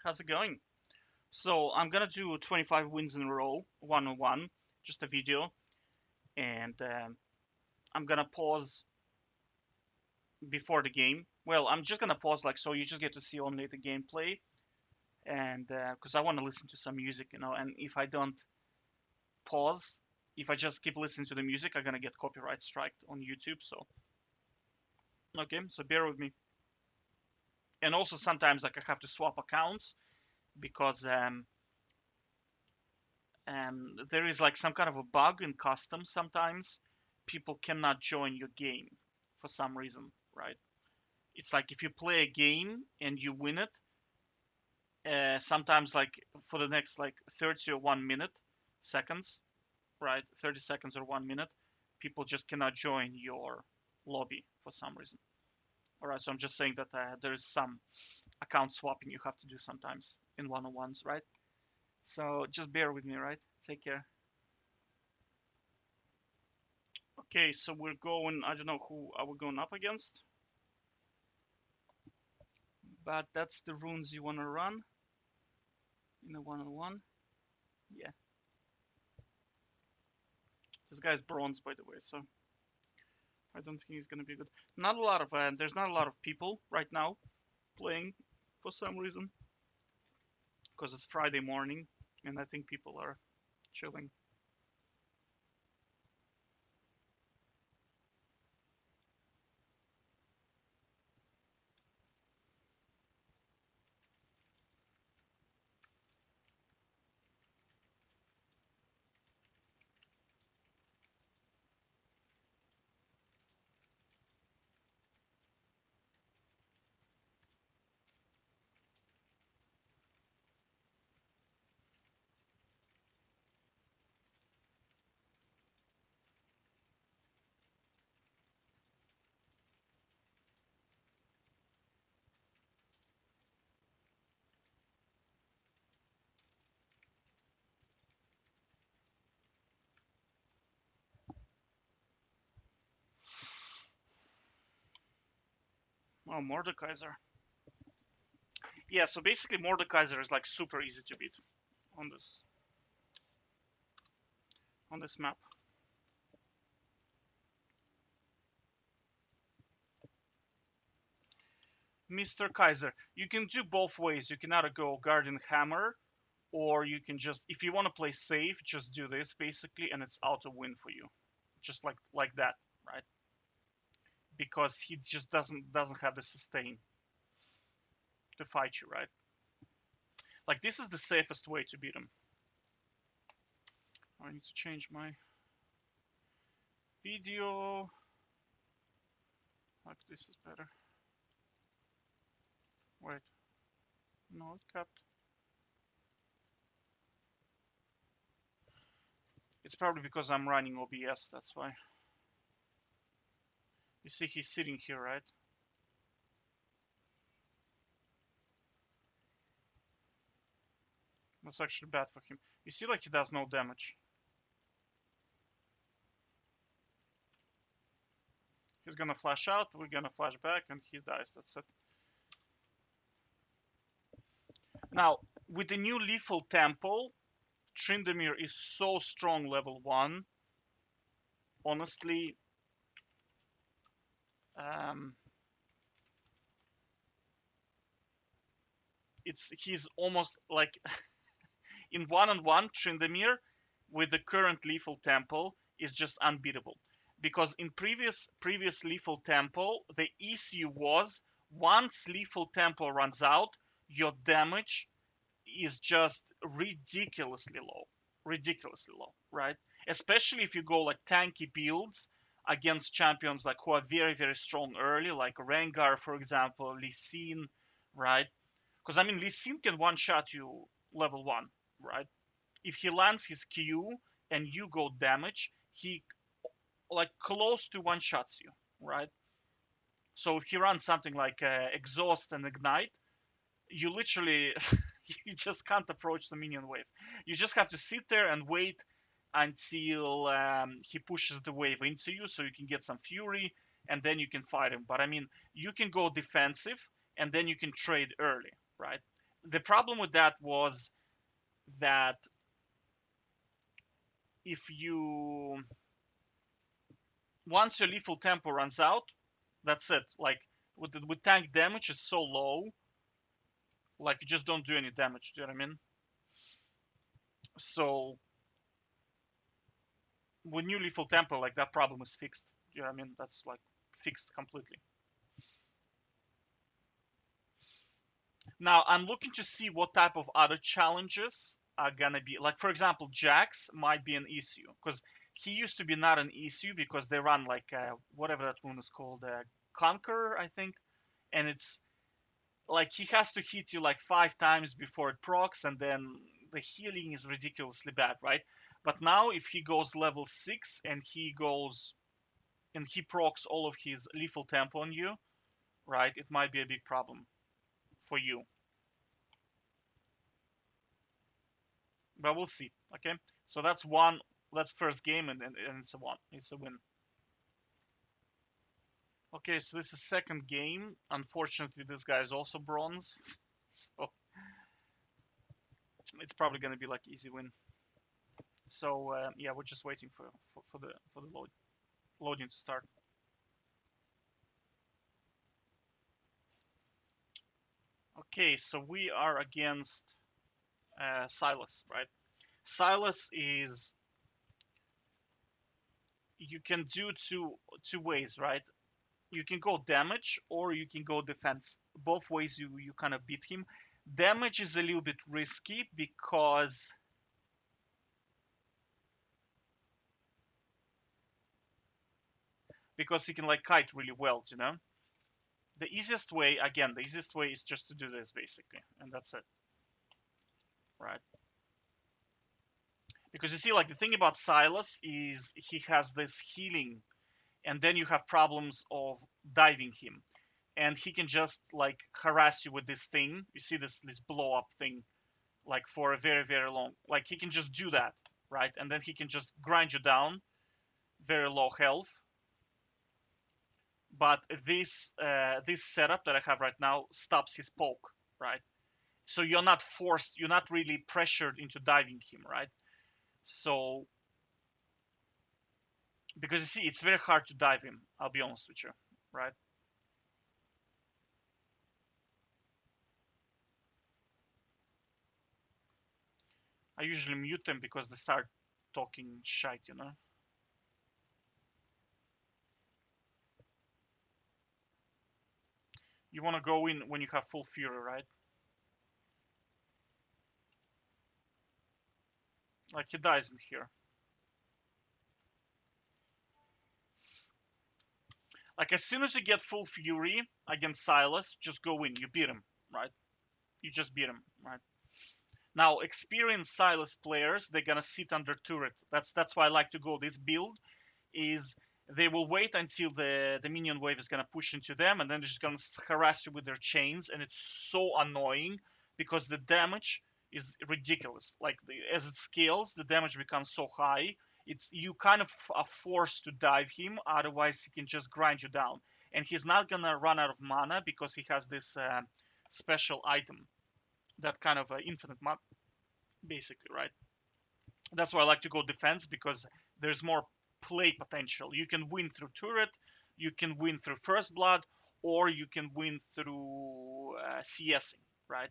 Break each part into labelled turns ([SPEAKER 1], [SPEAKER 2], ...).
[SPEAKER 1] How's it going? So I'm gonna do 25 wins in a row, one-on-one, just a video, and I'm gonna pause before the game. Well, I'm just gonna pause like so you just get to see only the gameplay, and because I want to listen to some music, and if I don't pause, if I just keep listening to the music, I'm gonna get copyright striked on YouTube. So okay, so bear with me. And also sometimes like I have to swap accounts because there is like some kind of a bug in custom sometimes people cannot join your game for some reason, right? It's like if you play a game and you win it, sometimes like for the next like 30 or 1 minute seconds, right? 30 seconds or 1 minute, people just cannot join your lobby for some reason. All right, so I'm just saying that there is some account swapping you have to do sometimes in one-on-ones, right? So just bear with me, right? Take care. Okay, so we're going, I don't know who are we going up against, but that's the runes you want to run in a one-on-one. Yeah, this guy's bronze, by the way, so I don't think he's going to be good. Not a lot of, there's not a lot of people right now playing for some reason, because it's Friday morning, and I think people are chilling. Oh, Mordekaiser. Yeah, so basically Mordekaiser is like super easy to beat on this map. Mr. Kaiser, you can do both ways. You can either go Guardian Hammer, or you can just, if you want to play safe, just do this basically, and it's auto win for you, just like that, right? Because he just doesn't have the sustain to fight you, right? Like this is the safest way to beat him. I need to change my video. Like this is better. Wait, no, it kept. It's probably because I'm running OBS, that's why. You see he's sitting here, right? That's actually bad for him. You see like he does no damage. He's gonna flash out, we're gonna flash back, and he dies, that's it. Now, with the new lethal tempo, Trynda is so strong level 1. Honestly, um, he's almost like in one-on-one Trynda with the current lethal tempo is just unbeatable. Because in previous lethal tempo, the issue was once lethal tempo runs out, your damage is just ridiculously low, right? Especially if you go like tanky builds against champions like who are very strong early, like Rengar, for example, LeeSin, right? Because I mean, LeeSin can one shot you level 1, right? If he lands his Q and you go damage, he like close to one shots you, right? So if he runs something like exhaust and ignite, you literally you just can't approach the minion wave. You just have to sit there and wait until he pushes the wave into you, so you can get some fury, and then you can fight him. But I mean, you can go defensive, and then you can trade early, right? the problem with that was that if you once your lethal tempo runs out, that's it. Like with tank damage, it's so low, like you just don't do any damage. Do you know what I mean? So with new lethal tempo, like that problem is fixed. Do you know what I mean? That's like fixed completely. Now I'm looking to see what type of other challenges are gonna be. Like for example, Jax might be an issue because he used to be not an issue because they run like whatever that rune is called, Conquer, I think, and it's like he has to hit you like 5 times before it procs, and then the healing is ridiculously bad, right? But now if he goes level 6 and he procs all of his lethal tempo on you, right? It might be a big problem for you. But we'll see. Okay, so that's one. That's first game, and it's a one. It's a win. Okay, so this is second game. Unfortunately, this guy is also bronze, so it's probably gonna be like easy win. So yeah, we're just waiting for the loading to start. Okay, so we are against Sylas, right? Sylas is, you can do two ways, right? You can go damage or you can go defense. Both ways you kind of beat him. Damage is a little bit risky because he can like kite really well, you know. The easiest way, again, the easiest way is just to do this basically, and that's it, right? Because you see, like the thing about Sylas is he has this healing, and then you have problems of diving him, and he can just like harass you with this thing. You see this blow up thing, like for a very very long. Like he can just do that, right? And then he can just grind you down, very low health. But this setup that I have right now stops his poke, right? So you're not forced, you're not really pressured into diving him, right? So because you see, it's very hard to dive him. I'll be honest with you, right? I usually mute them because they start talking shite, you know. You want to go in when you have full fury, right? Like he dies in here. Like as soon as you get full fury against Sylas, just go in. You beat him, right? You just beat him, right? Now, experienced Sylas players, they're gonna sit under turret. That's why I like to go this build. Is they will wait until the minion wave is gonna push into them, and then they're just gonna harass you with their chains, and it's so annoying because the damage is ridiculous. Like as it scales, the damage becomes so high. It's you kind of are forced to dive him, otherwise he can just grind you down, and he's not gonna run out of mana because he has this special item that kind of infinite mana, basically, right? That's why I like to go defense because there's more play potential. You can win through turret, you can win through first blood, or you can win through CSing, right?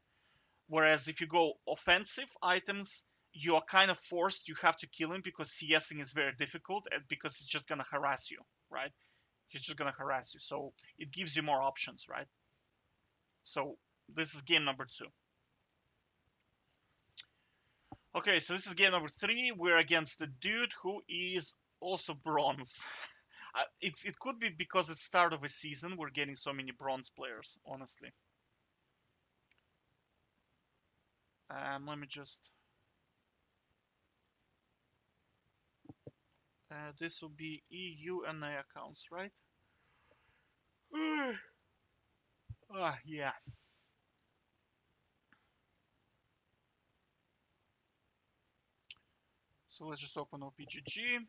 [SPEAKER 1] Whereas if you go offensive items, you are kind of forced. You have to kill him because CSing is very difficult, and because it's just gonna harass you, right? He's just gonna harass you. So it gives you more options, right? So this is game number 2. Okay, so this is game number 3. We're against the dude who is also bronze. It could be because it's start of a season. We're getting so many bronze players, honestly. Let me just. This will be EUNA accounts, right? Yeah. So let's just open OPGG.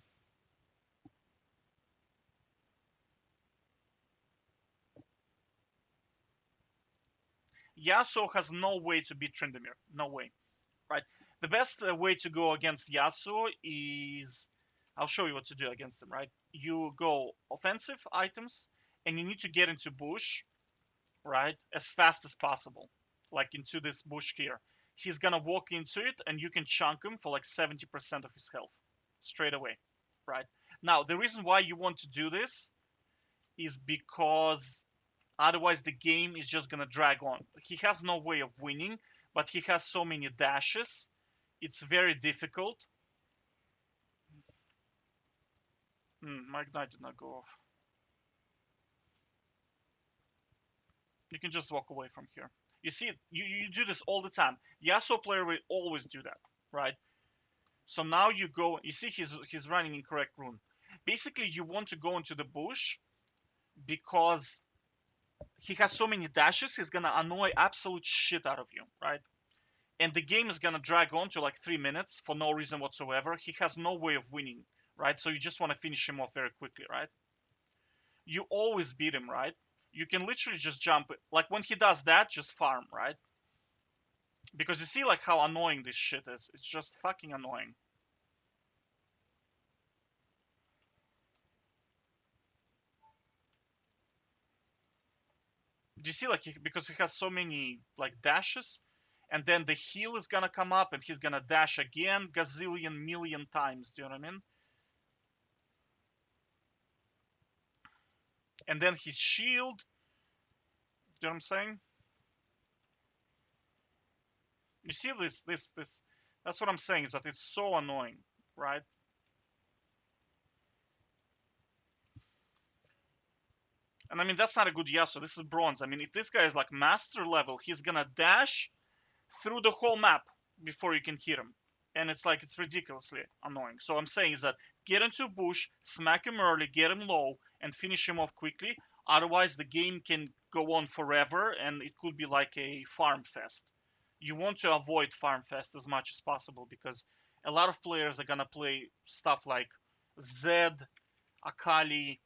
[SPEAKER 1] Yasuo has no way to beat Tryndamere. No way, right? The best way to go against Yasuo is, I'll show you what to do against him, right? You go offensive items, and you need to get into bush, right, as fast as possible, like into this bush here. He's gonna walk into it, and you can chunk him for like 70% of his health straight away, right? Now, the reason why you want to do this is because otherwise the game is just gonna drag on. He has no way of winning, but he has so many dashes. It's very difficult. My ignite did not go off. You can just walk away from here. You see, you do this all the time. Yasuo player will always do that, right? So now you go. You see, he's running incorrect rune. Basically, you want to go into the bush because he has so many dashes. He's gonna annoy absolute shit out of you, right? And the game is gonna drag on to like 3 minutes for no reason whatsoever. He has no way of winning, right? So you just want to finish him off very quickly, right? You always beat him, right? You can literally just jump. Like when he does that, just farm, right? Because you see like how annoying this shit is. It's just fucking annoying. Do you see like because he has so many like dashes, and then the heal is gonna come up and he's gonna dash again gazillion million times. Do you know what I mean? And then his shield. Do you know what I'm saying? You see this. That's what I'm saying, is that it's so annoying, right? And I mean, that's not a good Yasuo. This is bronze. I mean, if this guy is like master level, he's gonna dash through the whole map before you can hit him. And it's like, it's ridiculously annoying. So I'm saying is that get into bush, smack him early, get him low, and finish him off quickly. Otherwise, the game can go on forever, and it could be like a farm fest. You want to avoid farm fest as much as possible, because a lot of players are gonna play stuff like Zed, Akali,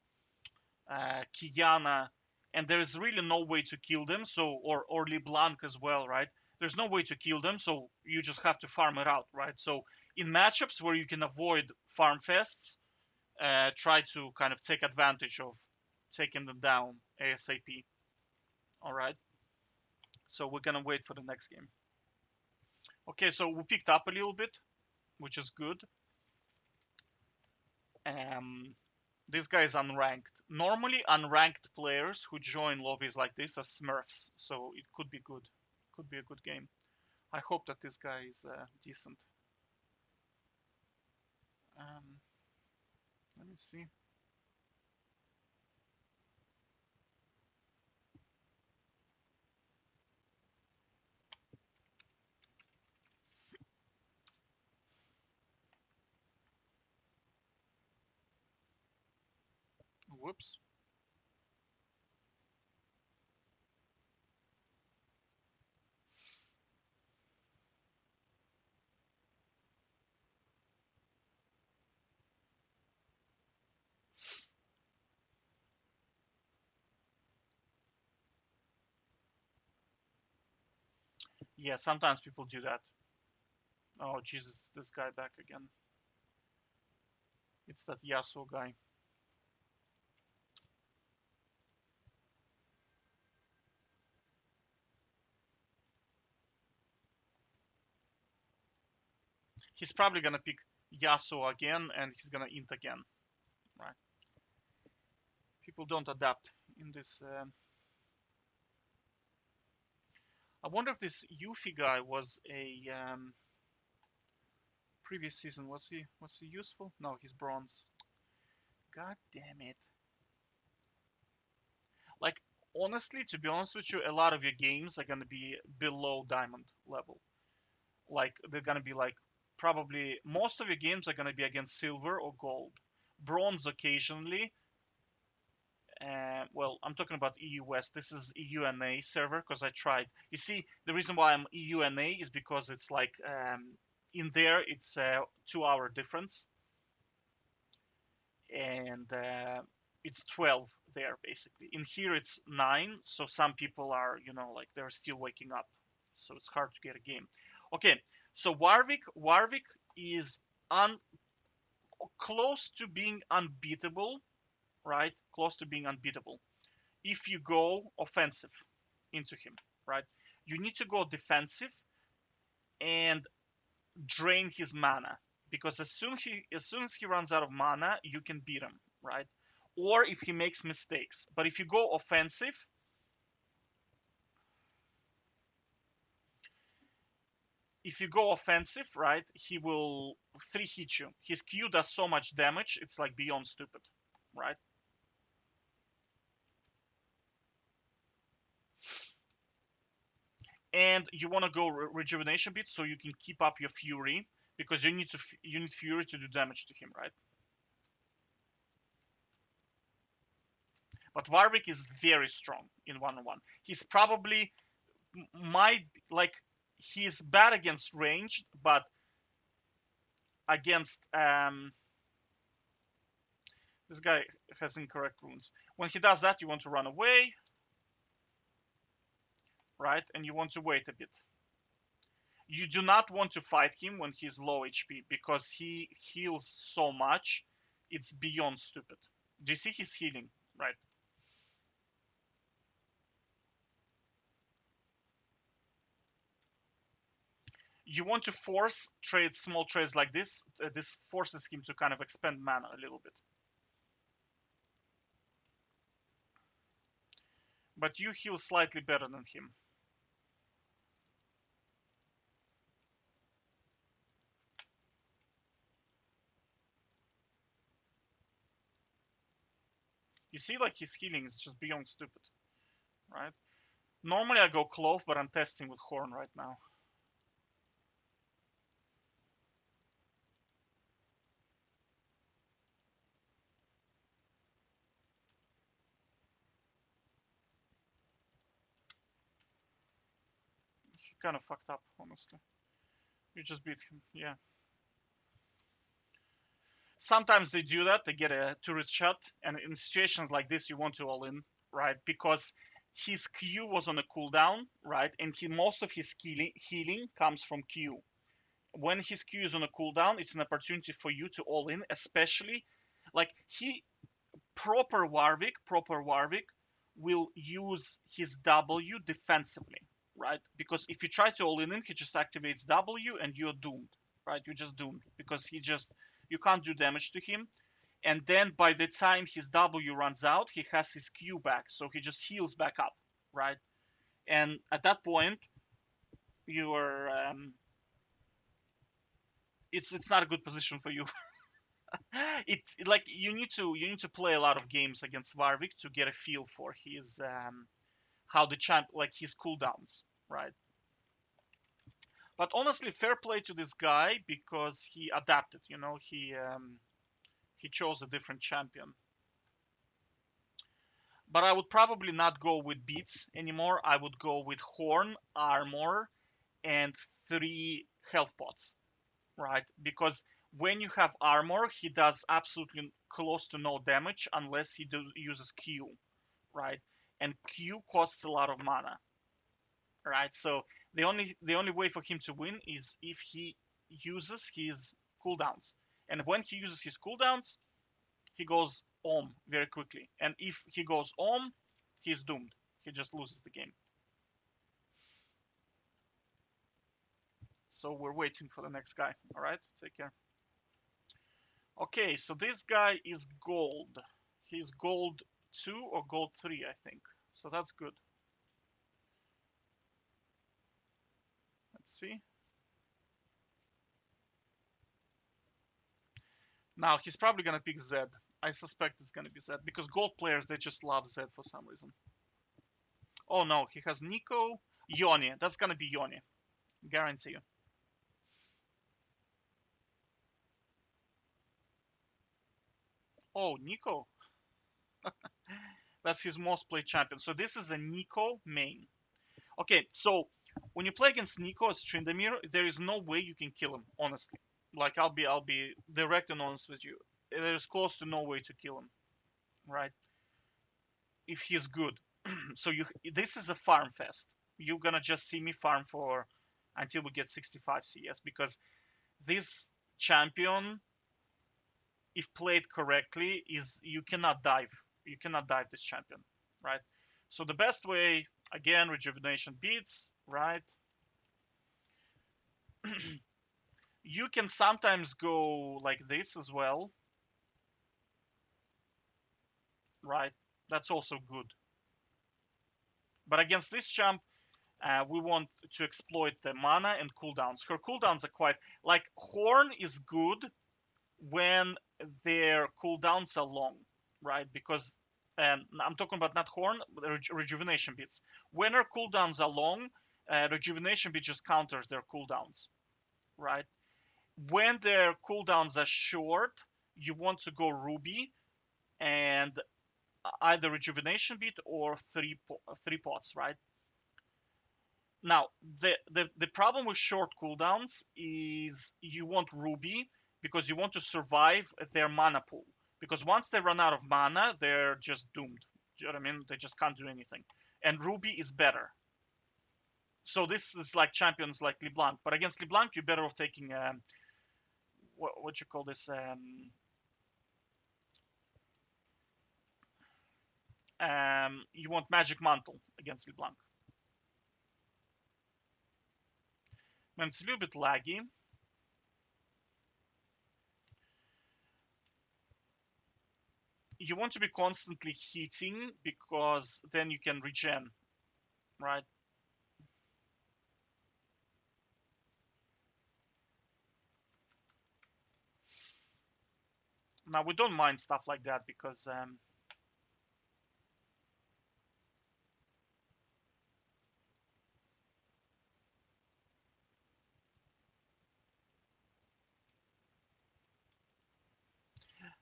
[SPEAKER 1] Kiana, and there's really no way to kill them. So, or LeBlanc as well, right? There's no way to kill them, so you just have to farm it out, right? So in matchups where you can avoid farm fests, try to kind of take advantage of taking them down ASAP. All right. So we're gonna wait for the next game. Okay, so we picked up a little bit, which is good. Um, this guy is unranked. Normally, unranked players who join lobbies like this are Smurfs, so it could be good. Could be a good game. I hope that this guy is decent. Um, let me see. Whoops. Yeah, sometimes people do that. Oh, Jesus, this guy back again. It's that Yasuo guy. He's probably gonna pick Yasuo again, and he's gonna int again, right? People don't adapt in this. I wonder if this Yuffie guy was a previous season. Was he useful? No, he's bronze. God damn it. Like, honestly, to be honest with you, a lot of your games are gonna be below diamond level. Like, they're gonna be like, probably most of your games are gonna be against silver or gold. Bronze occasionally. Well, I'm talking about EU West. This is EUNA server because I tried. You see, the reason why I'm EUNA is because it's like in there it's a 2 hour difference, and it's 12 there basically. In here it's 9, so some people are, you know, like they're still waking up, so it's hard to get a game. Okay, so Warwick is close to being unbeatable, right? Close to being unbeatable if you go offensive into him, right? You need to go defensive and drain his mana, because as soon as he runs out of mana, you can beat him, right? Or if he makes mistakes. But if you go offensive, right, he will 3-hit you. His Q does so much damage, it's like beyond stupid, right? And you want to go rejuvenation bit so you can keep up your fury, because you need fury to do damage to him, right? But Warwick is very strong in 1-on-1. He's probably might like he's bad against ranged, but against this guy has incorrect runes. When he does that, you want to run away, right? And you want to wait a bit. You do not want to fight him when he's low HP, because he heals so much, it's beyond stupid. Do you see his healing, right? You want to force trades, small trades like this. This forces him to kind of expend mana a little bit. But you heal slightly better than him. You see, like his healing is just beyond stupid, right? Normally I go Clove, but I'm testing with Horn right now. He kind of fucked up, honestly. You just beat him, yeah. Sometimes they do that, they get a turret shot, and in situations like this, you want to all in, right? Because his Q was on a cooldown, right? And most of his healing comes from Q. When his Q is on a cooldown, it's an opportunity for you to all in, especially like proper Warwick will use his W defensively, right? Because if you try to all in him, he just activates W and you're doomed, right? You're just doomed, because you can't do damage to him. And then by the time his W runs out, he has his Q back, so he just heals back up, right? And at that point, you're it's not a good position for you. It's like you need to play a lot of games against Warwick to get a feel for his how the champ like his cooldowns, right? But honestly, fair play to this guy, because he adapted. You know, he chose a different champion. But I would probably not go with beats anymore. I would go with Horn, Armor, and 3 health pots, right? Because when you have armor, he does absolutely close to no damage unless he uses Q, right? And Q costs a lot of mana, right? So the only way for him to win is if he uses his cooldowns. And when he uses his cooldowns, he goes Om very quickly. And if he goes Om, he's doomed. He just loses the game. So we're waiting for the next guy. All right, take care. Okay, so this guy is gold. He's gold 2 or gold 3, I think. So that's good. Let's see. Now, he's probably going to pick Zed. I suspect it's going to be Zed, because gold players, they just love Zed for some reason. Oh no, he has Neeko. Yone. That's going to be Yone. Guarantee you. Oh, Neeko. That's his most played champion. So this is a Neeko main. Okay, so when you play against Neeko as Tryndamere, there is no way you can kill him, honestly. Like I'll be direct and honest with you. There is close to no way to kill him, right? if he's good. So this is a farm fest. You're gonna just see me farm for until we get 65 CS, because this champion, if played correctly, is you cannot dive. You cannot dive this champion, right? So the best way, again, rejuvenation beats, right? You can sometimes go like this as well, right? That's also good. But against this champ, we want to exploit the mana and cooldowns. Her cooldowns are quite like Horn is good when their cooldowns are long, right? Because I'm talking about not Horn, but rejuvenation beats. When her cooldowns are long, rejuvenation beat just counters their cooldowns, right? When their cooldowns are short, you want to go Ruby and either rejuvenation beat or three pots, right? Now, the problem with short cooldowns is you want Ruby because you want to survive their mana pool. Because once they run out of mana, they're just doomed. Do you know what I mean? They just can't do anything. And Ruby is better. So this is like champions like LeBlanc. But against LeBlanc, you're better off taking what you call this? You want Magic Mantle against LeBlanc. Man, it's a little bit laggy. You want to be constantly hitting because then you can regen, right? Now we don't mind stuff like that because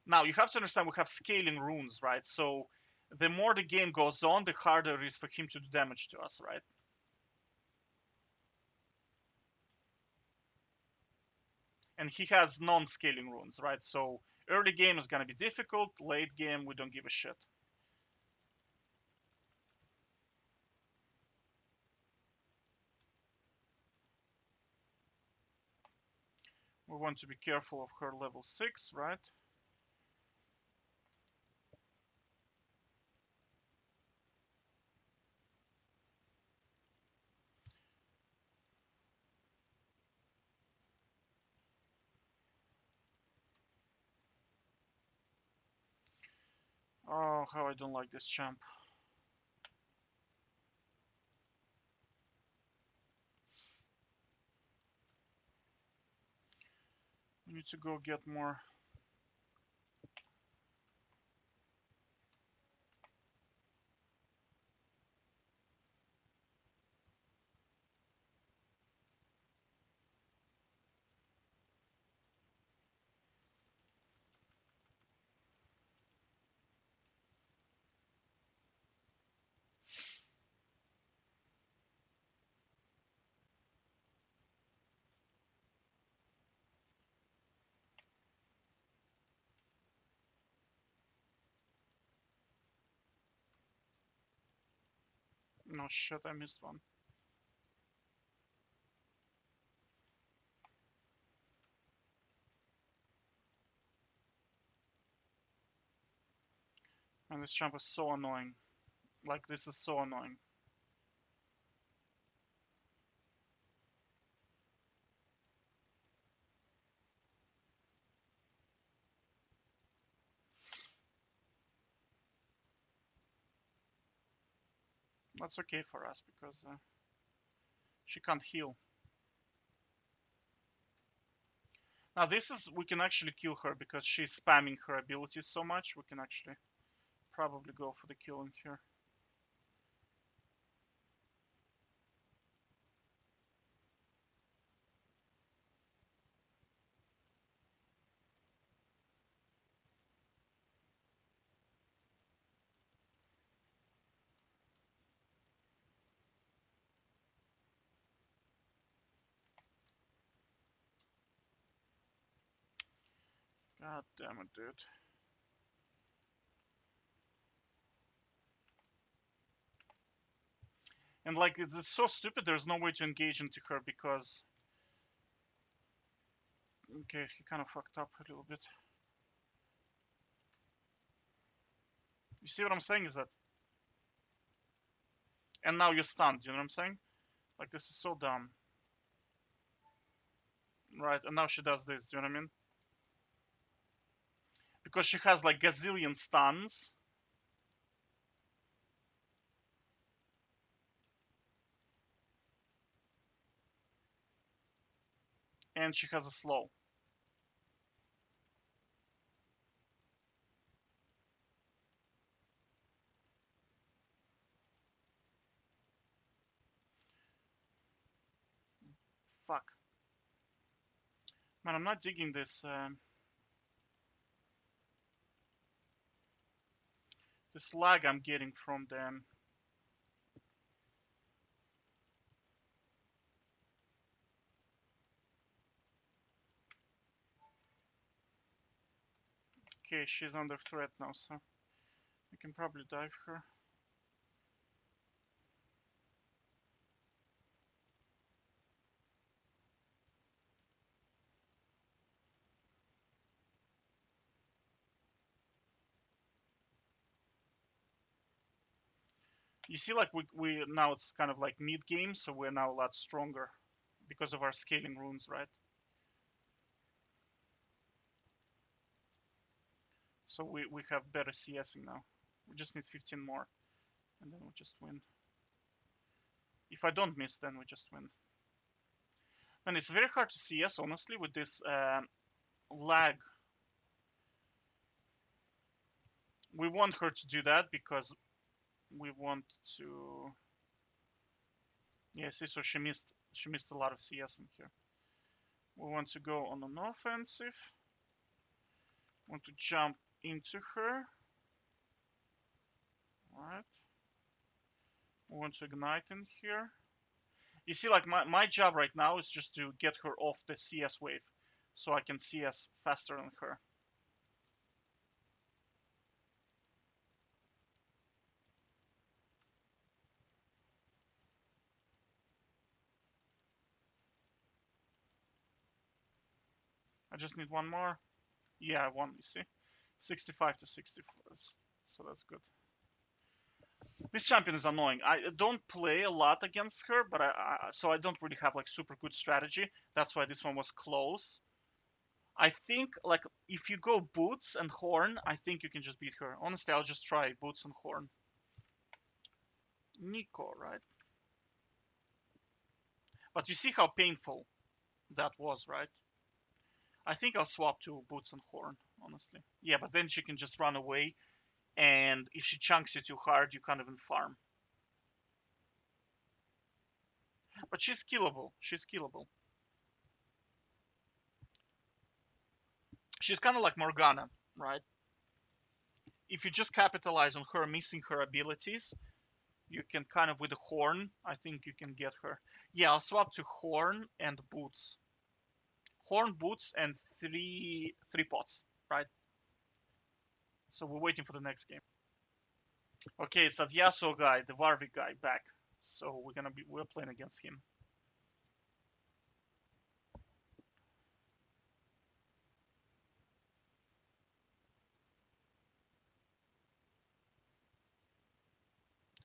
[SPEAKER 1] now you have to understand we have scaling runes, right? So the more the game goes on, the harder it is for him to do damage to us, right? And he has non-scaling runes, right? So early game is gonna be difficult. Late game, we don't give a shit. We want to be careful of her level 6, right? Oh, how I don't like this champ. We need to go get more. No shit, I missed one. And this champ is so annoying. Like, this is so annoying. That's okay for us because she can't heal. Now this is, we can actually kill her because she's spamming her abilities so much. We can actually probably go for the killing here. God damn it, dude. And like, it's so stupid, there's no way to engage into her because... Okay, he kind of fucked up a little bit. You see what I'm saying is that... And now you're stunned, you know what I'm saying? Like, this is so dumb. Right, and now she does this, do you know what I mean? Because she has like gazillion stuns. And she has a slow. Fuck. Man, I'm not digging this. This lag I'm getting from them. Okay, she's under threat now, so we can probably dive her. You see, like we now it's kind of like mid game, so we're now a lot stronger because of our scaling runes, right? So we have better CSing now. We just need 15 more, and then we'll just win. If I don't miss, then we just win. And it's very hard to CS, honestly, with this lag. We want her to do that because we want to... Yeah, see, so she missed a lot of CS in here. We want to go on an offensive. Want to jump into her. Alright. We want to ignite in here. You see, like, my job right now is just to get her off the CS wave, so I can CS faster than her. I just need one more. Yeah, I won, you see. 65 to 64, so that's good. This champion is annoying. I don't play a lot against her, but so I don't really have like super good strategy. That's why this one was close. I think like if you go boots and horn, I think you can just beat her. Honestly, I'll just try boots and horn. Neeko, right? But you see how painful that was, right? I think I'll swap to boots and horn, honestly. Yeah, but then she can just run away, and if she chunks you too hard, you can't even farm. But she's killable. She's killable. She's kind of like Morgana, right? If you just capitalize on her missing her abilities, you can kind of with the horn, I think you can get her. Yeah, I'll swap to horn and boots. Horn, boots, and three pots, right? So we're waiting for the next game. Okay, it's that Yasuo guy, the Warwick guy, back. So we're playing against him.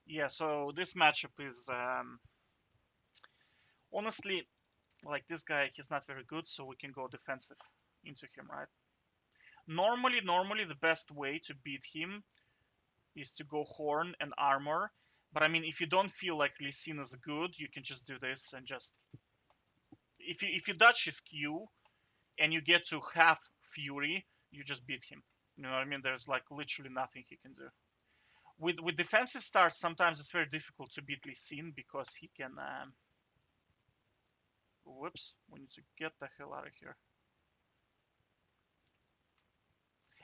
[SPEAKER 1] Yeah, so this matchup is honestly like this guy. He's not very good, so we can go defensive into him, right? Normally the best way to beat him is to go horn and armor. But I mean, if you don't feel like LeeSin is good, you can just do this and just if you dodge his Q and you get to half fury, you just beat him. You know what I mean? There's like literally nothing he can do. With defensive starts, sometimes it's very difficult to beat LeeSin because he can. Whoops! We need to get the hell out of here.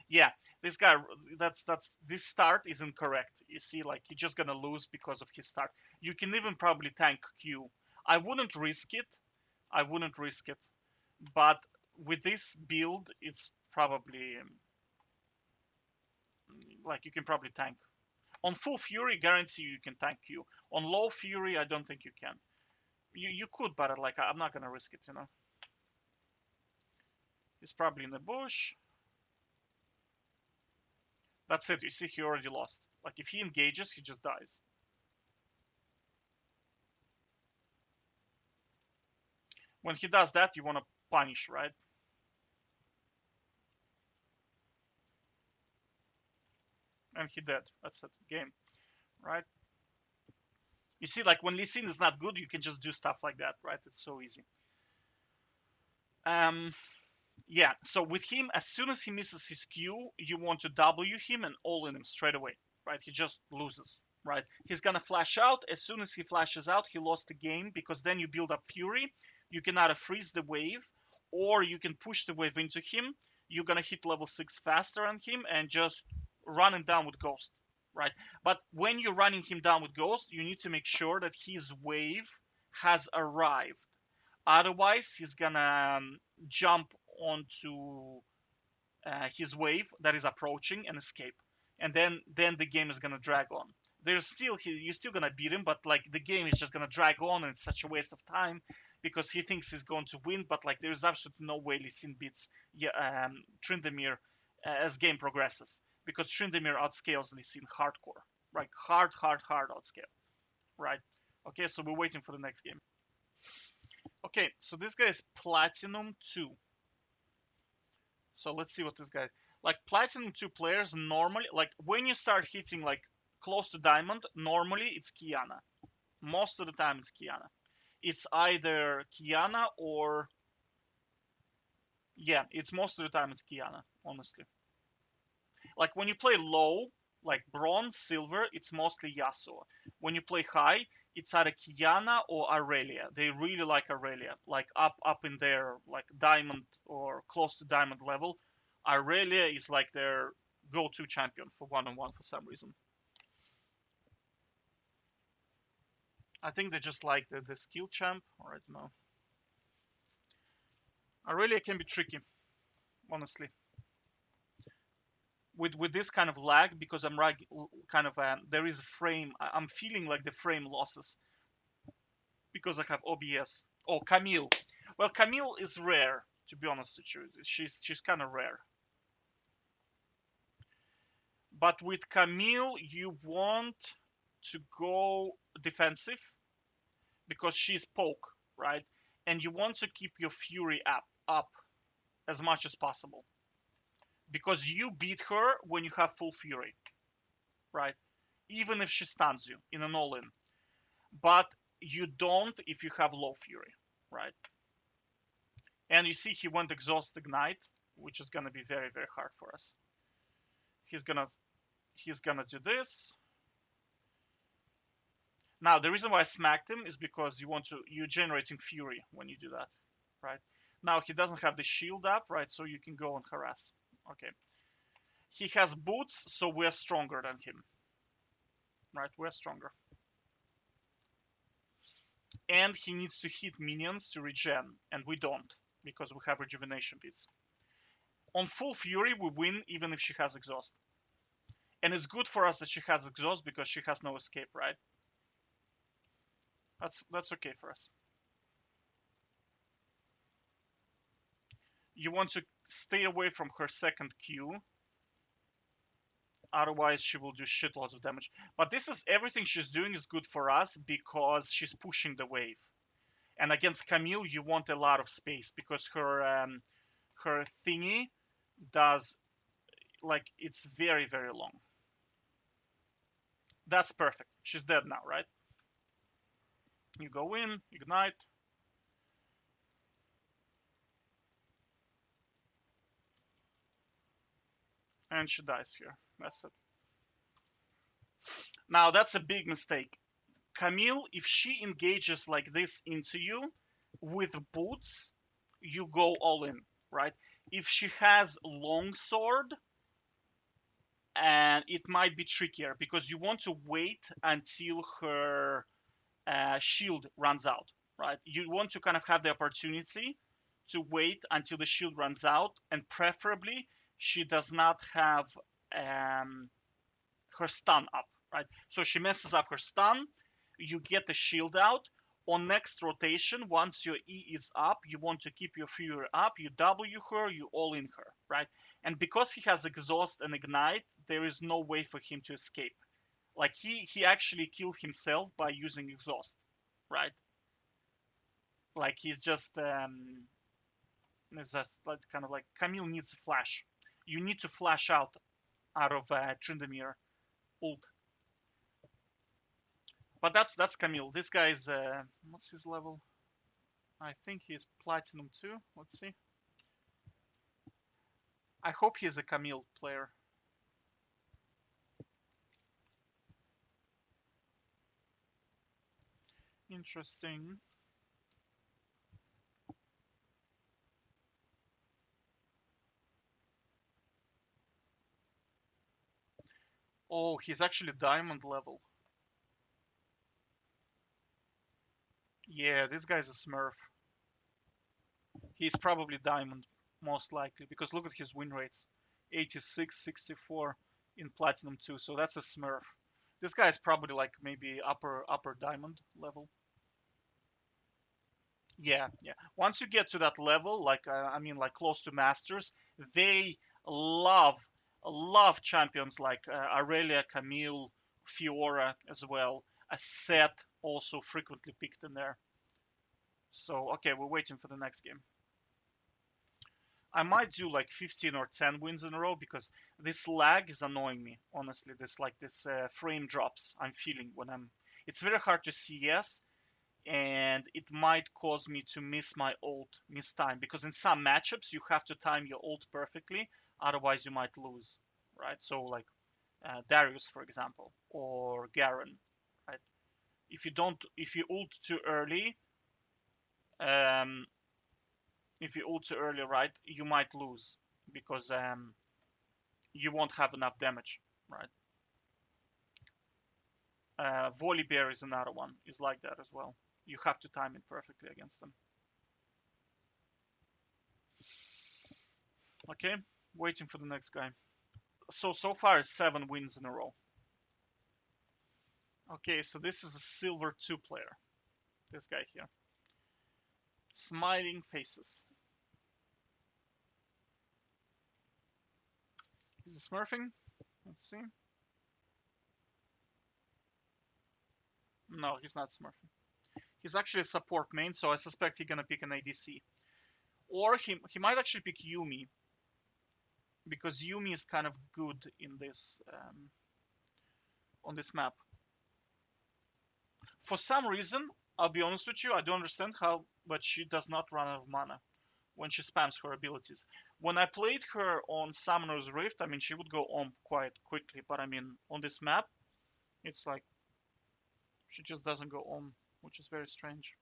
[SPEAKER 1] Yeah, this guy. That's this start is incorrect. You see, like he's just gonna lose because of his start. You can even probably tank Q. I wouldn't risk it. I wouldn't risk it. But with this build, it's probably like you can probably tank. On full Fury, guarantee you can tank Q. On low Fury, I don't think you can. You could, but like I'm not gonna risk it, you know. He's probably in the bush. That's it. You see, he already lost. Like if he engages, he just dies. When he does that, you want to punish, right? And he dead. That's it. Game, right? You see, like when LeeSin is not good, you can just do stuff like that, right? It's so easy. Um, yeah. So with him, as soon as he misses his Q, you want to W him and all in him straight away, right? He just loses, right? He's gonna flash out. As soon as he flashes out, he lost the game because then you build up Fury. You can either freeze the wave, or you can push the wave into him. You're gonna hit level 6 faster on him and just run him down with Ghost, right? But when you're running him down with Ghost, you need to make sure that his wave has arrived. Otherwise, he's gonna jump onto his wave that is approaching and escape, and then the game is gonna drag on. There's still you're still gonna beat him, but like the game is just gonna drag on, and it's such a waste of time because he thinks he's going to win, but like there's absolutely no way LeeSin beats Tryndamere as game progresses because Tryndamere outscales LeeSin hardcore, right? Hard outscale, right? Okay, so we're waiting for the next game. Okay, so this guy is Platinum 2. So let's see what this guy... Like, Platinum 2 players normally... Like, when you start hitting, like, close to Diamond, normally it's Qiyana. Most of the time it's Qiyana. It's either Qiyana or... Yeah, it's most of the time it's Qiyana, honestly. Like, when you play low, like Bronze, Silver, it's mostly Yasuo. When you play high, it's either Qiyana or Irelia. They really like Irelia, like up in their like diamond or close to diamond level. Irelia is like their go-to champion for one-on-one for some reason. I think they just like the skill champ, or I don't know. Irelia can be tricky, honestly. With this kind of lag, because I'm kind of there is a frame. I'm feeling like the frame losses because I have OBS. Oh, Camille. Well, Camille is rare, to be honest with you. She's kind of rare. But with Camille, you want to go defensive because she's poke, right? And you want to keep your fury up as much as possible because you beat her when you have full fury, right? Even if she stuns you in an all-in, but you don't if you have low fury, right? And you see he went exhaust ignite, which is gonna be very, very hard for us. He's gonna do this. Now the reason why I smacked him is because you're generating fury when you do that, right? Now he doesn't have the shield up, right? So you can go and harass. Okay. He has boots, so we're stronger than him, right? We're stronger. And he needs to hit minions to regen, and we don't because we have rejuvenation beads. On full fury, we win even if she has exhaust. And it's good for us that she has exhaust because she has no escape, right? That's okay for us. You want to stay away from her second Q. Otherwise, she will do shitloads of damage. But this is everything she's doing is good for us because she's pushing the wave. And against Camille, you want a lot of space because her thingy does like it's very, very long. That's perfect. She's dead now, right? You go in, ignite. And she dies here. That's it. Now, that's a big mistake. Camille, if she engages like this into you with boots, you go all in, right? If she has long sword, and it might be trickier because you want to wait until her shield runs out, right? You want to kind of have the opportunity to wait until the shield runs out, and preferably she does not have her stun up, right? So she messes up her stun, you get the shield out. On next rotation, once your E is up, you want to keep your Fury up, you W her, you all in her, right? And because he has exhaust and ignite, there is no way for him to escape. Like he actually killed himself by using exhaust, right? Like he's just it's just like kind of like Camille needs a flash. You need to flash out of Trynda ult. But that's Camille. This guy is what's his level? I think he's platinum too. Let's see. I hope he's a Camille player. Interesting. Oh, he's actually diamond level. Yeah, this guy's a smurf. He's probably diamond, most likely, because look at his win rates. 86, 64 in platinum too, so that's a smurf. This guy is probably like maybe upper diamond level. Yeah, yeah. Once you get to that level, like I mean, like close to masters, they love love champions like Irelia, Camille, Fiora as well. A set also frequently picked in there. So okay, we're waiting for the next game. I might do like 15 or 10 wins in a row because this lag is annoying me. Honestly, this frame drops I'm feeling when I'm. It's very hard to CS, and it might cause me to miss my ult, miss time, because in some matchups you have to time your ult perfectly, otherwise you might lose, right? So like Darius, for example, or Garen, right? If you ult too early, um, if you ult too early, right, you might lose because you won't have enough damage, right? Volibear is another one, is like that as well. You have to time it perfectly against them. Okay, waiting for the next guy. So far it's 7 wins in a row. Okay, so this is a silver 2 player. This guy here. Smiling faces. Is he smurfing? Let's see. No, he's not smurfing. He's actually a support main, so I suspect he's gonna pick an ADC. Or he might actually pick Yuumi, because Yuumi is kind of good in this on this map. For some reason, I'll be honest with you, I don't understand how, but she does not run out of mana when she spams her abilities. When I played her on Summoner's Rift, I mean, she would go on quite quickly, but I mean, on this map, it's like she just doesn't go on, which is very strange.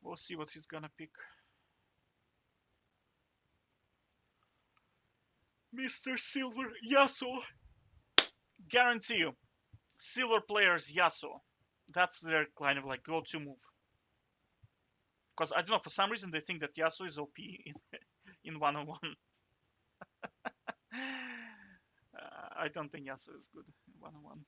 [SPEAKER 1] We'll see what he's gonna pick. Mr. Silver Yasuo. Guarantee you, Silver players Yasuo. That's their kind of like go-to move. Because I don't know, for some reason they think that Yasuo is OP in one-on-one. I don't think Yasuo is good in one-on-one.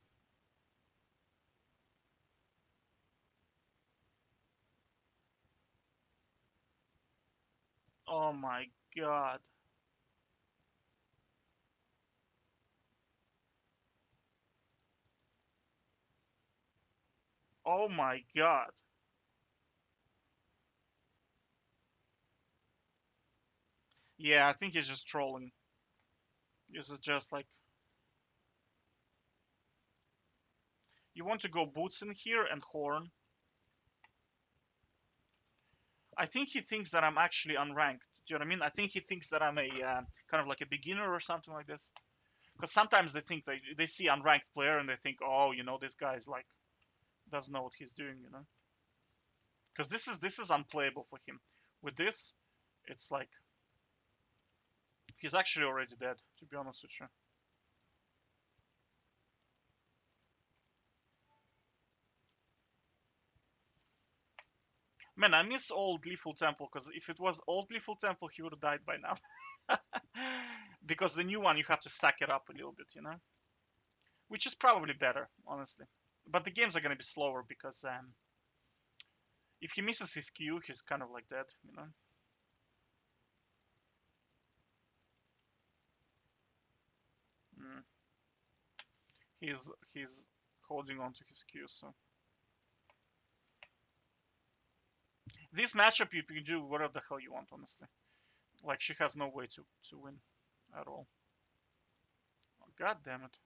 [SPEAKER 1] Oh my god. Oh my god. Yeah, I think he's just trolling. This is just like you want to go boots in here and horn. I think he thinks that I'm actually unranked. Do you know what I mean? I think he thinks that I'm a kind of like a beginner or something like this. Because sometimes they think they see unranked player and they think, oh, you know, this guy is like doesn't know what he's doing, you know. Because this is unplayable for him. With this, it's like he's actually already dead. To be honest with you. Man, I miss old Lethal Temple, because if it was old Lethal Temple, he would have died by now. Because the new one, you have to stack it up a little bit, you know? Which is probably better, honestly. But the games are going to be slower because if he misses his Q, he's kind of like dead, you know? Mm. He's holding on to his Q, so. This matchup, you can do whatever the hell you want, honestly. Like, she has no way to win at all. Oh, God damn it.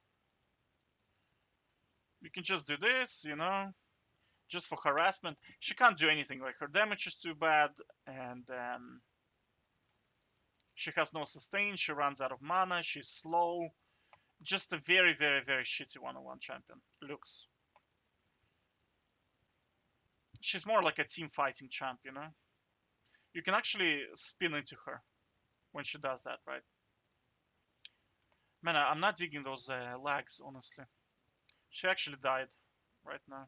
[SPEAKER 1] You can just do this, you know, just for harassment. She can't do anything. Like, her damage is too bad, and she has no sustain. She runs out of mana. She's slow. Just a very, very, very shitty one-on-one champion. Looks. She's more like a team fighting champ, you know? You can actually spin into her when she does that, right? Man, I'm not digging those lags, honestly. She actually died right now.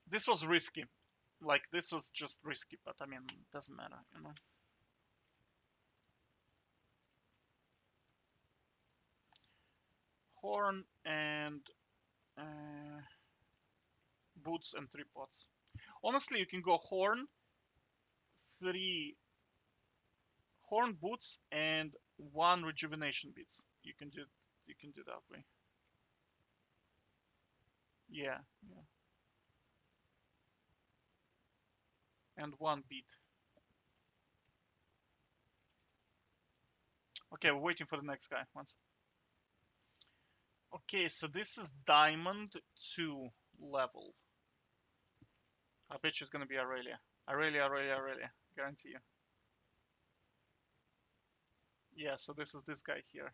[SPEAKER 1] This was risky. Like, this was just risky, but I mean, it doesn't matter, you know? Horn and uh, boots and 3 pots. Honestly, you can go three horn boots and 1 rejuvenation beads. You can do that way. Yeah, yeah. And 1 bead. Okay, we're waiting for the next guy. Once. Okay, so this is diamond 2 level. I bet you it's gonna be Irelia. Irelia. Guarantee you. Yeah, so this is this guy here.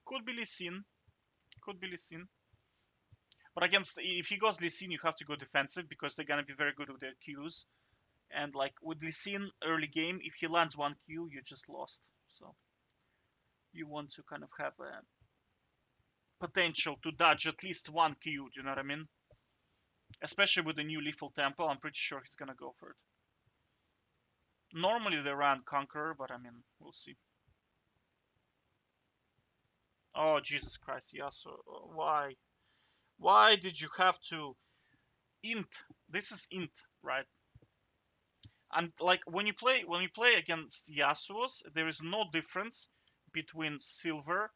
[SPEAKER 1] Could be LeeSin. Could be LeeSin. But against, if he goes LeeSin, you have to go defensive because they're gonna be very good with their Qs. And like with LeeSin early game, if he lands 1 Q, you just lost. So you want to kind of have a potential to dodge at least 1 Q. Do you know what I mean? Especially with the new Lethal Temple, I'm pretty sure he's gonna go for it. Normally they run Conqueror, but I mean, we'll see. Oh, Jesus Christ, Yasuo. Why? Why did you have to int? This is int, right? And like when you play against Yasuo's, there is no difference between silver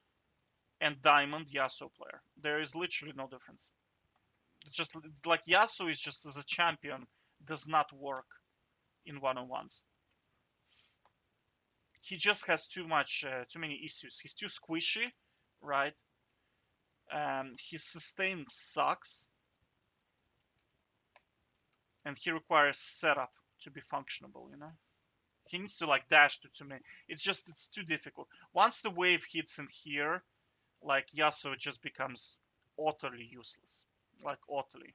[SPEAKER 1] and diamond Yasuo player. There is literally no difference. It's just like Yasuo is just as a champion does not work in one-on-ones. He just has too many issues. He's too squishy, right? His sustain sucks, and he requires setup to be functionable. You know, he needs to like dash to me. It's too difficult. Once the wave hits in here, like Yasuo just becomes utterly useless, like utterly.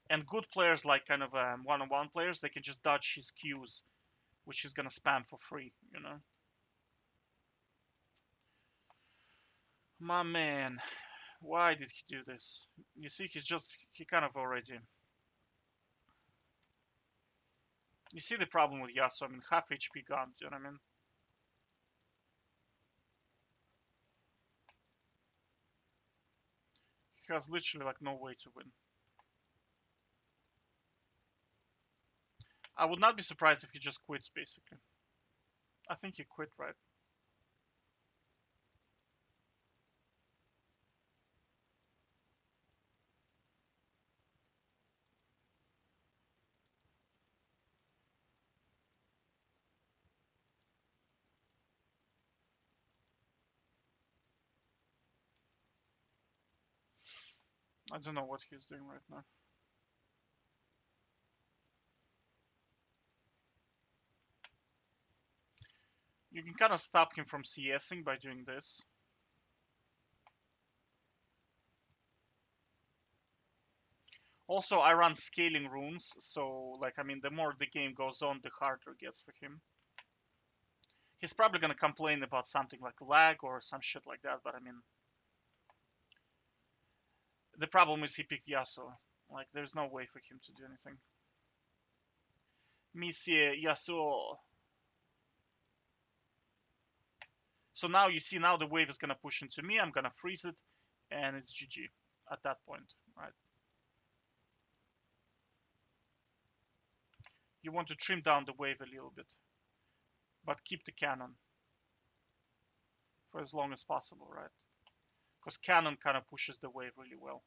[SPEAKER 1] And good players, like kind of one-on-one players, they can just dodge his Qs, which he's gonna spam for free. You know, my man. Why did he do this? You see, he kind of already. You see the problem with Yasuo. I mean, half HP gone. Do you know what I mean? He has literally like no way to win. I would not be surprised if he just quits, basically. I think he quit, right? I don't know what he's doing right now. You can kind of stop him from CSing by doing this. Also, I run scaling runes, so like I mean, the more the game goes on, the harder it gets for him. He's probably gonna complain about something like lag or some shit like that, but I mean, the problem is he picked Yasuo. Like, there's no way for him to do anything. Monsieur Yasuo. So now you see, now the wave is gonna push into me. I'm gonna freeze it, and it's GG at that point, right? You want to trim down the wave a little bit, but keep the cannon for as long as possible, right? Because cannon kind of pushes the wave really well.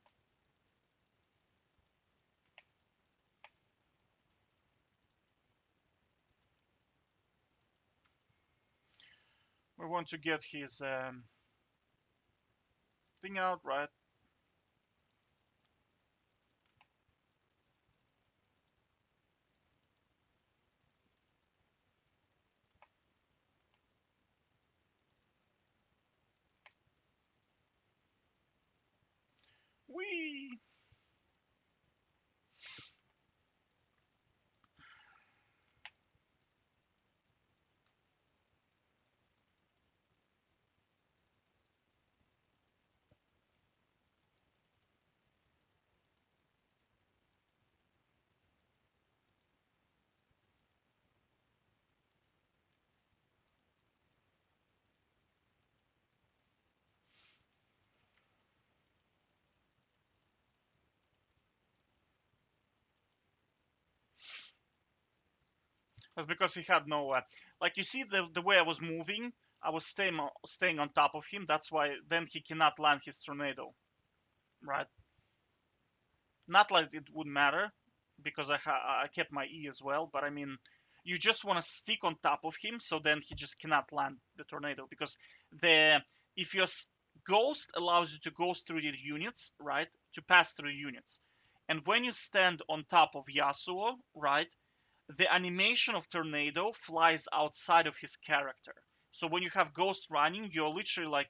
[SPEAKER 1] We want to get his thing out, right? Whee! That's because he had no, like you see the way I was moving, I was staying on top of him. That's why then he cannot land his tornado, right? Not like it would matter because I kept my E as well, but I mean, you just want to stick on top of him so then he just cannot land the tornado because the if your ghost allows you to go through the units, right? To pass through units. And when you stand on top of Yasuo, right, the animation of tornado flies outside of his character. So when you have ghost running, you're literally like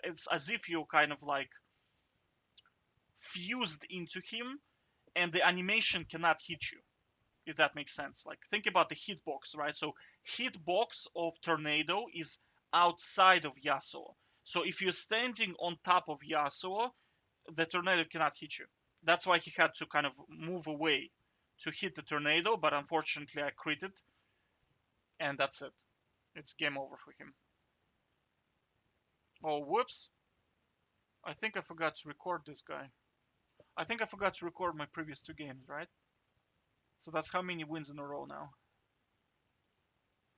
[SPEAKER 1] it's as if you're kind of like fused into him and the animation cannot hit you, if that makes sense. Like think about the hitbox, right? So hitbox of tornado is outside of Yasuo. So if you're standing on top of Yasuo, the tornado cannot hit you. That's why he had to kind of move away to hit the tornado, but unfortunately I critted, and that's it. It's game over for him. Oh, whoops. I think I forgot to record this guy. I think I forgot to record my previous two games, right? So that's how many wins in a row now.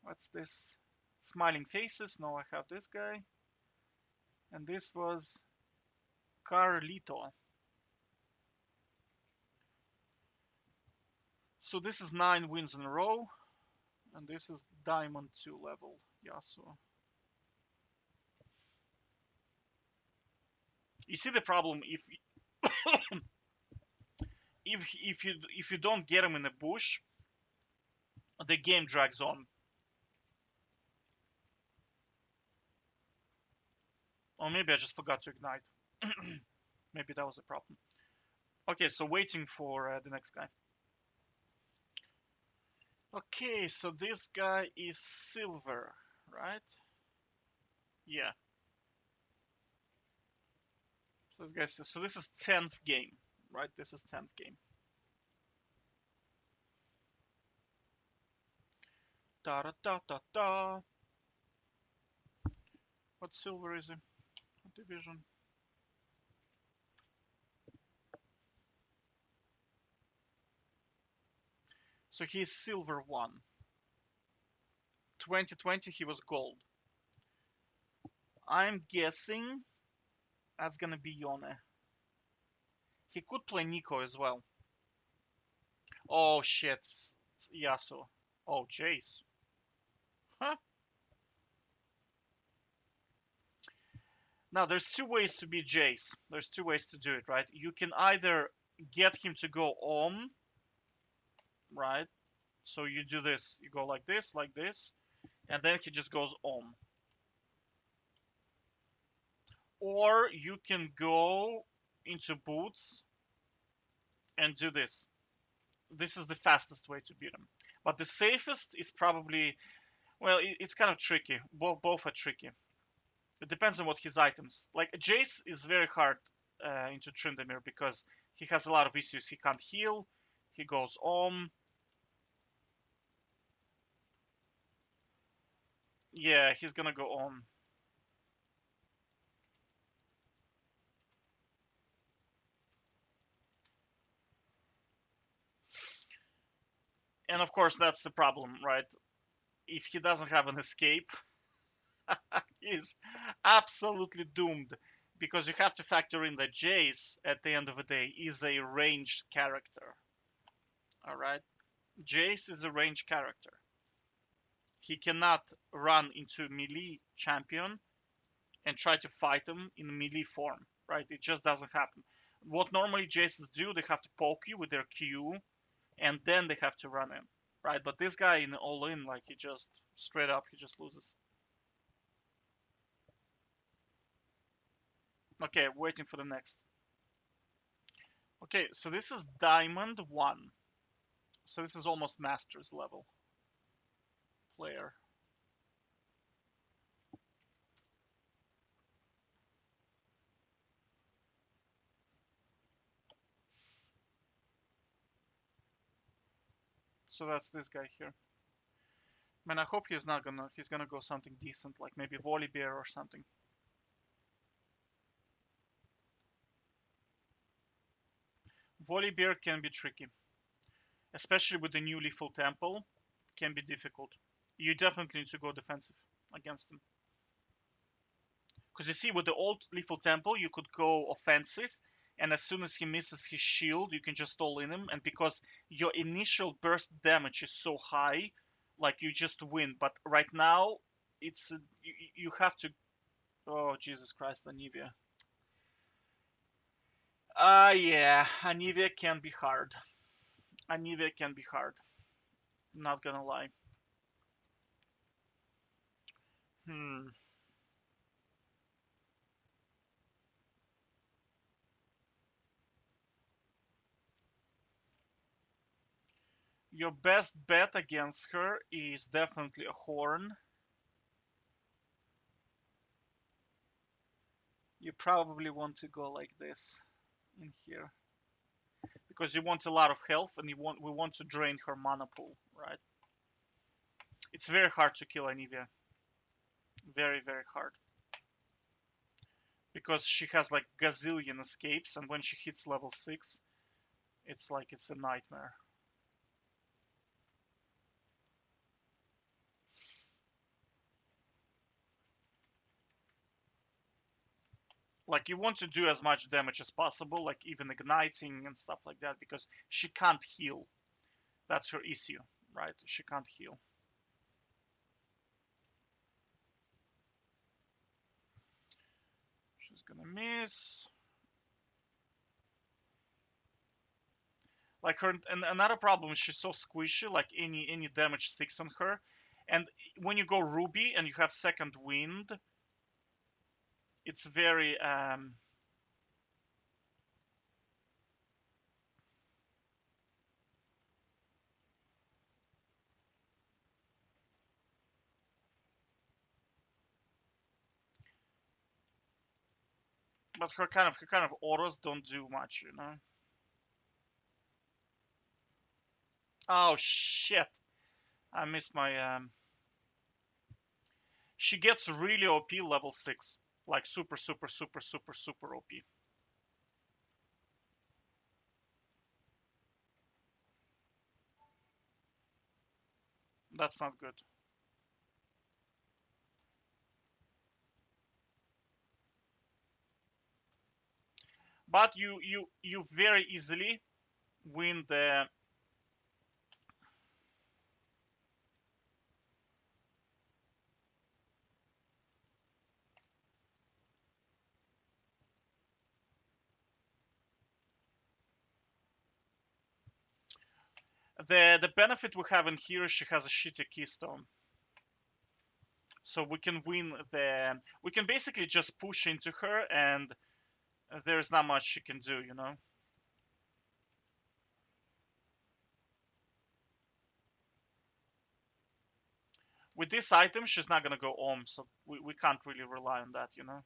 [SPEAKER 1] What's this? Smiling faces. No, I have this guy. And this was Carlito. So this is 9 wins in a row. And this is Diamond 2 level Yasuo. You see the problem if you don't get him in the bush, the game drags on. Or maybe I just forgot to ignite. Maybe that was the problem. Okay, so waiting for the next guy. Okay, so this guy is silver, right? Yeah. So this guy, so this is 10th game, right? This is 10th game. Da da da da da. What silver is he? What division? So he's silver 1. 2020 he was gold. I'm guessing that's gonna be Yone. He could play Neeko as well. Oh shit, Yasuo. Oh, Jayce. Huh? Now there's two ways to beat Jayce. There's two ways to do it, right? You can either get him to go on, right? So you do this. You go like this, and then he just goes on. Or you can go into boots and do this. This is the fastest way to beat him. But the safest is probably, well, it's kind of tricky. Both are tricky. It depends on what his items. Like Jayce is very hard into Tryndamere because he has a lot of issues. He can't heal. He goes Om. Yeah, he's gonna go Om. And of course, that's the problem, right? If he doesn't have an escape, he's absolutely doomed. Because you have to factor in that Jayce, at the end of the day, is a ranged character. All right? Jayce is a ranged character. He cannot run into melee champion and try to fight him in melee form, right? It just doesn't happen. What normally Jaces do, they have to poke you with their Q, and then they have to run in, right? But this guy in all in, like he just straight up, he just loses. Okay, waiting for the next. Okay, so this is Diamond 1. So this is almost Masters level player. So that's this guy here. Man, I hope he's gonna go something decent, like maybe Volibear or something. Volibear can be tricky, especially with the new Lethal Temple, can be difficult. You definitely need to go defensive against him. Because you see, with the old Lethal Temple, you could go offensive, and as soon as he misses his shield, you can just all in him. And because your initial burst damage is so high, like you just win. But right now, it's you have to. Oh Jesus Christ, Anivia. Yeah, Anivia can be hard. Anivia can be hard. Not gonna lie. Hmm. Your best bet against her is definitely a horn. You probably want to go like this in here because you want a lot of health and we want to drain her mana pool, right? It's very hard to kill Anivia. Very, very hard. Because she has like gazillion escapes, and when she hits level 6, it's like it's a nightmare. Like you want to do as much damage as possible, like even igniting and stuff like that, because she can't heal. That's her issue, right? She can't heal. She's gonna miss. Like her, and another problem is she's so squishy. Like any damage sticks on her, and when you go Ruby and you have second wind, it's very but her kind of autos don't do much, you know. Oh shit! I missed my She gets really OP level 6, like super super super super super OP. That's not good. But you very easily win the benefit we have in here is she has a shitty keystone. So we can win we can basically just push into her and there's not much she can do, you know. With this item, she's not gonna go Om, so we can't really rely on that, you know.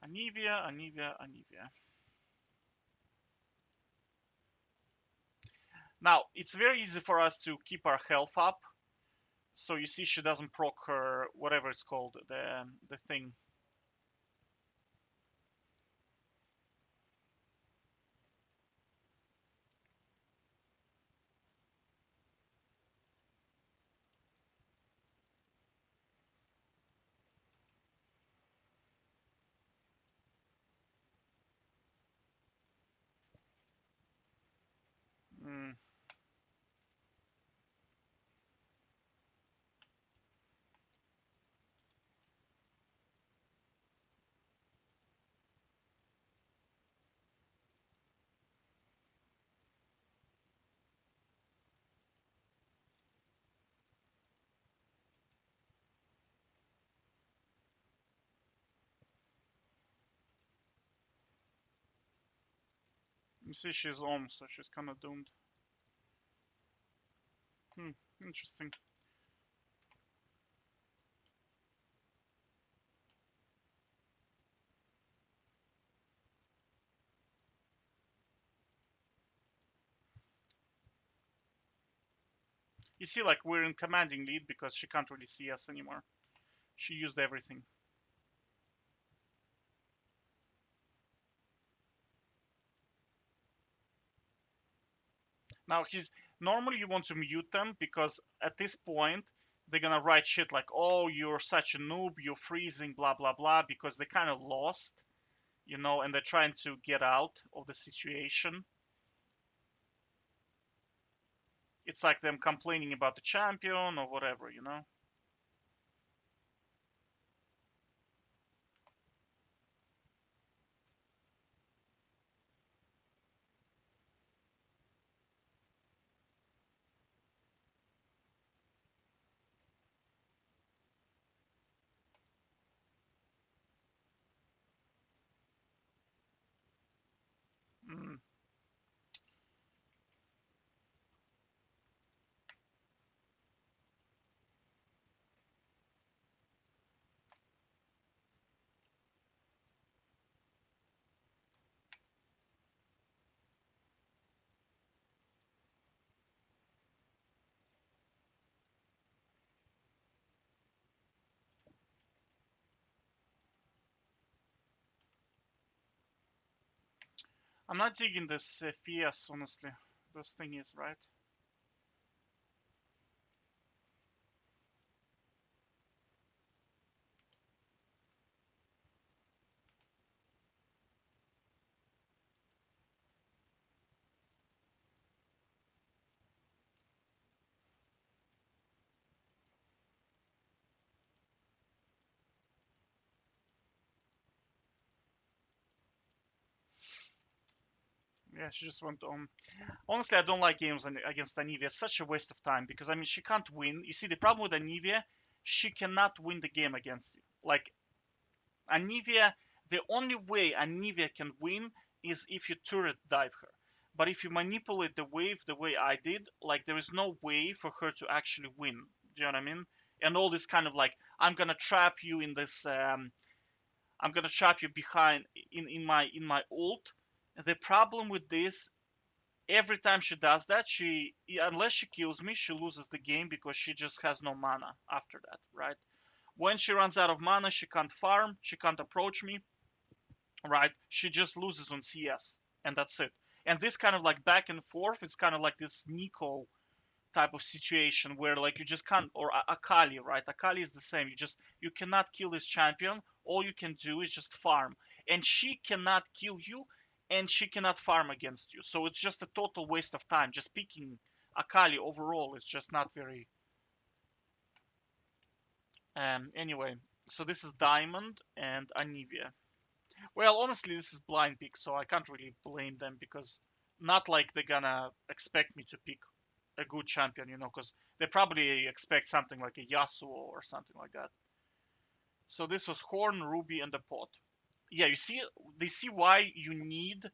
[SPEAKER 1] Anivia, Anivia, Anivia. Now, it's very easy for us to keep our health up. So you see she doesn't proc her, whatever it's called, the thing. Mm. You see she's Om, so she's kind of doomed. Hmm, interesting. You see, like, we're in commanding lead because she can't really see us anymore. She used everything. Now, normally you want to mute them because at this point, they're gonna write shit like, oh, you're such a noob, you're freezing, blah, blah, blah, because they kind of lost, you know, and they're trying to get out of the situation. It's like them complaining about the champion or whatever, you know. Mm. I'm not digging this FPS, honestly. This thing is, right? Yeah, she just went on. Honestly, I don't like games against Anivia. It's such a waste of time because, I mean, she can't win. You see, the problem with Anivia, she cannot win the game against you. Like, Anivia, the only way Anivia can win is if you turret dive her. But if you manipulate the wave the way I did, like, there is no way for her to actually win. Do you know what I mean? And all this kind of like, I'm gonna trap you in this, I'm gonna trap you behind in my ult. The problem with this, every time she does that, she, unless she kills me, she loses the game because she just has no mana after that, right? When she runs out of mana, she can't farm, she can't approach me, right? She just loses on CS, and that's it. And this kind of like back and forth, it's kind of like this Neeko type of situation where like you just can't, or Akali, right? Akali is the same. You cannot kill this champion. All you can do is just farm, and she cannot kill you, and she cannot farm against you. So it's just a total waste of time. Just picking Akali overall is just not very. Anyway, so this is Diamond and Anivia. Well, honestly, this is blind pick, so I can't really blame them because not like they're gonna expect me to pick a good champion, you know, because they probably expect something like a Yasuo or something like that. So this was Horn, Ruby, and the pot. Yeah, you see, they see why you need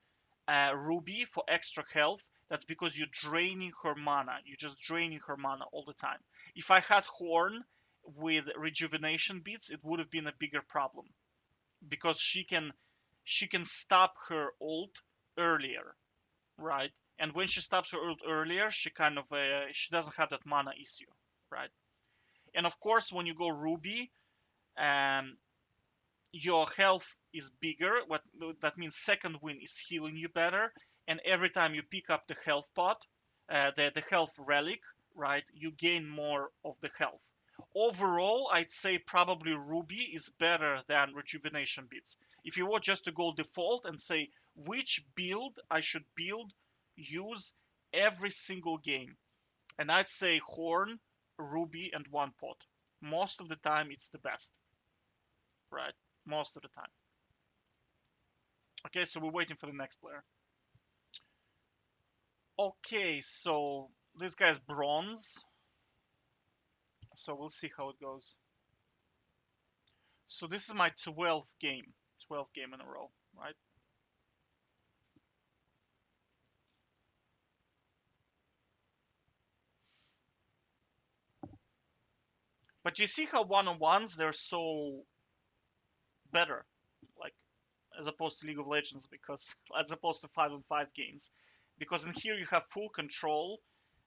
[SPEAKER 1] Ruby for extra health. That's because you're draining her mana. You're just draining her mana all the time. If I had Horn with rejuvenation beats, it would have been a bigger problem because she can stop her ult earlier, right? And when she stops her ult earlier, she kind of she doesn't have that mana issue, right? And of course, when you go Ruby, um, your health is bigger. What that means, second win is healing you better, and every time you pick up the health pot, the health relic, right, you gain more of the health. Overall, I'd say probably Ruby is better than rejuvenation beats. If you were just to go default and say which build I should use every single game, and I'd say Horn, Ruby, and one pot. Most of the time, it's the best, right? Most of the time. Okay, so we're waiting for the next player. Okay, so this guy's bronze. So we'll see how it goes. So this is my 12th game. 12th game in a row, right? But you see how one-on-ones, they're so better, like, as opposed to League of Legends, because as opposed to 5-on-5 games. Because in here you have full control,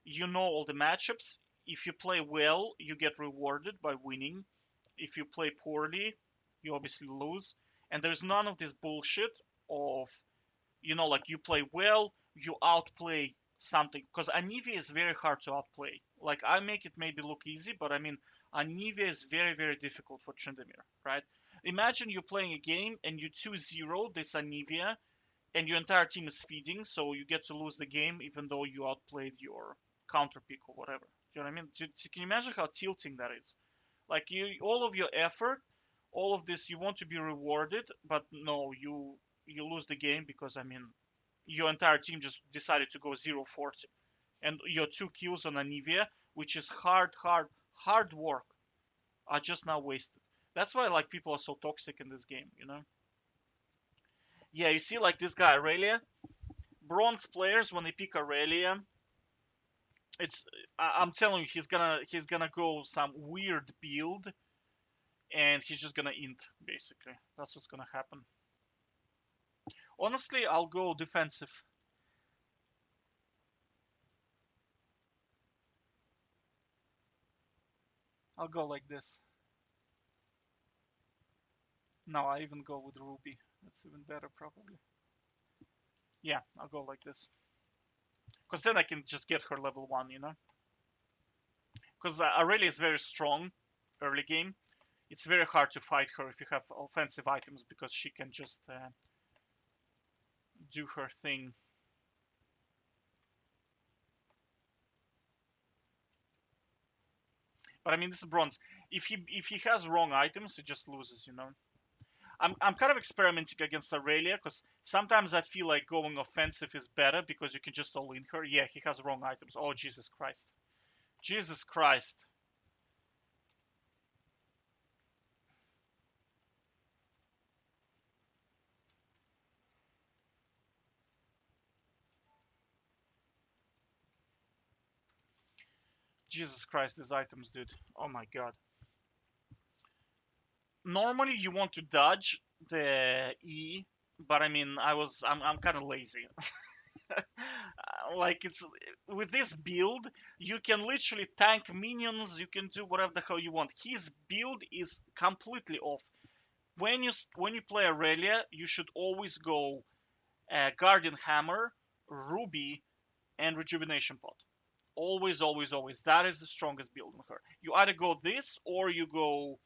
[SPEAKER 1] you know all the matchups. If you play well, you get rewarded by winning. If you play poorly, you obviously lose. And there's none of this bullshit of, like you play well, you outplay something. Because Anivia is very hard to outplay. Like, I make it maybe look easy, but I mean, Anivia is very, very difficult for Tryndamere, right? Imagine you're playing a game and you 2-0 this Anivia, and your entire team is feeding, so you get to lose the game even though you outplayed your counter pick or whatever. Do you know what I mean? Can you imagine how tilting that is? Like, all of your effort, all of this, you want to be rewarded, but no, you lose the game because I mean, your entire team just decided to go 0-40, and your 2 kills on Anivia, which is hard work, are just now wasted. That's why like people are so toxic in this game. Yeah, you see, like this guy Irelia, bronze players when they pick Irelia, it's I'm telling you, he's gonna go some weird build, and he's just gonna int basically. That's what's gonna happen. Honestly, I'll go defensive. I'll go like this. No, I even go with Ruby. That's even better probably. Yeah, I'll go like this. Because then I can just get her level 1. Because Aurelia is very strong early game. It's very hard to fight her if you have offensive items because she can just do her thing. But I mean, this is bronze. If he has wrong items, he just loses. I'm kind of experimenting against Aurelia because sometimes I feel like going offensive is better because you can just all in her. Yeah, he has wrong items. Oh, Jesus Christ. Jesus Christ. Jesus Christ, these items, dude. Oh my god. Normally you want to dodge the E, but I mean, I'm kind of lazy. Like, it's with this build, you can literally tank minions, you can do whatever the hell you want. His build is completely off. When you play Aurelia, you should always go Guardian Hammer, Ruby, and Rejuvenation Pot. Always, always, always. That is the strongest build on her. You either go this or you go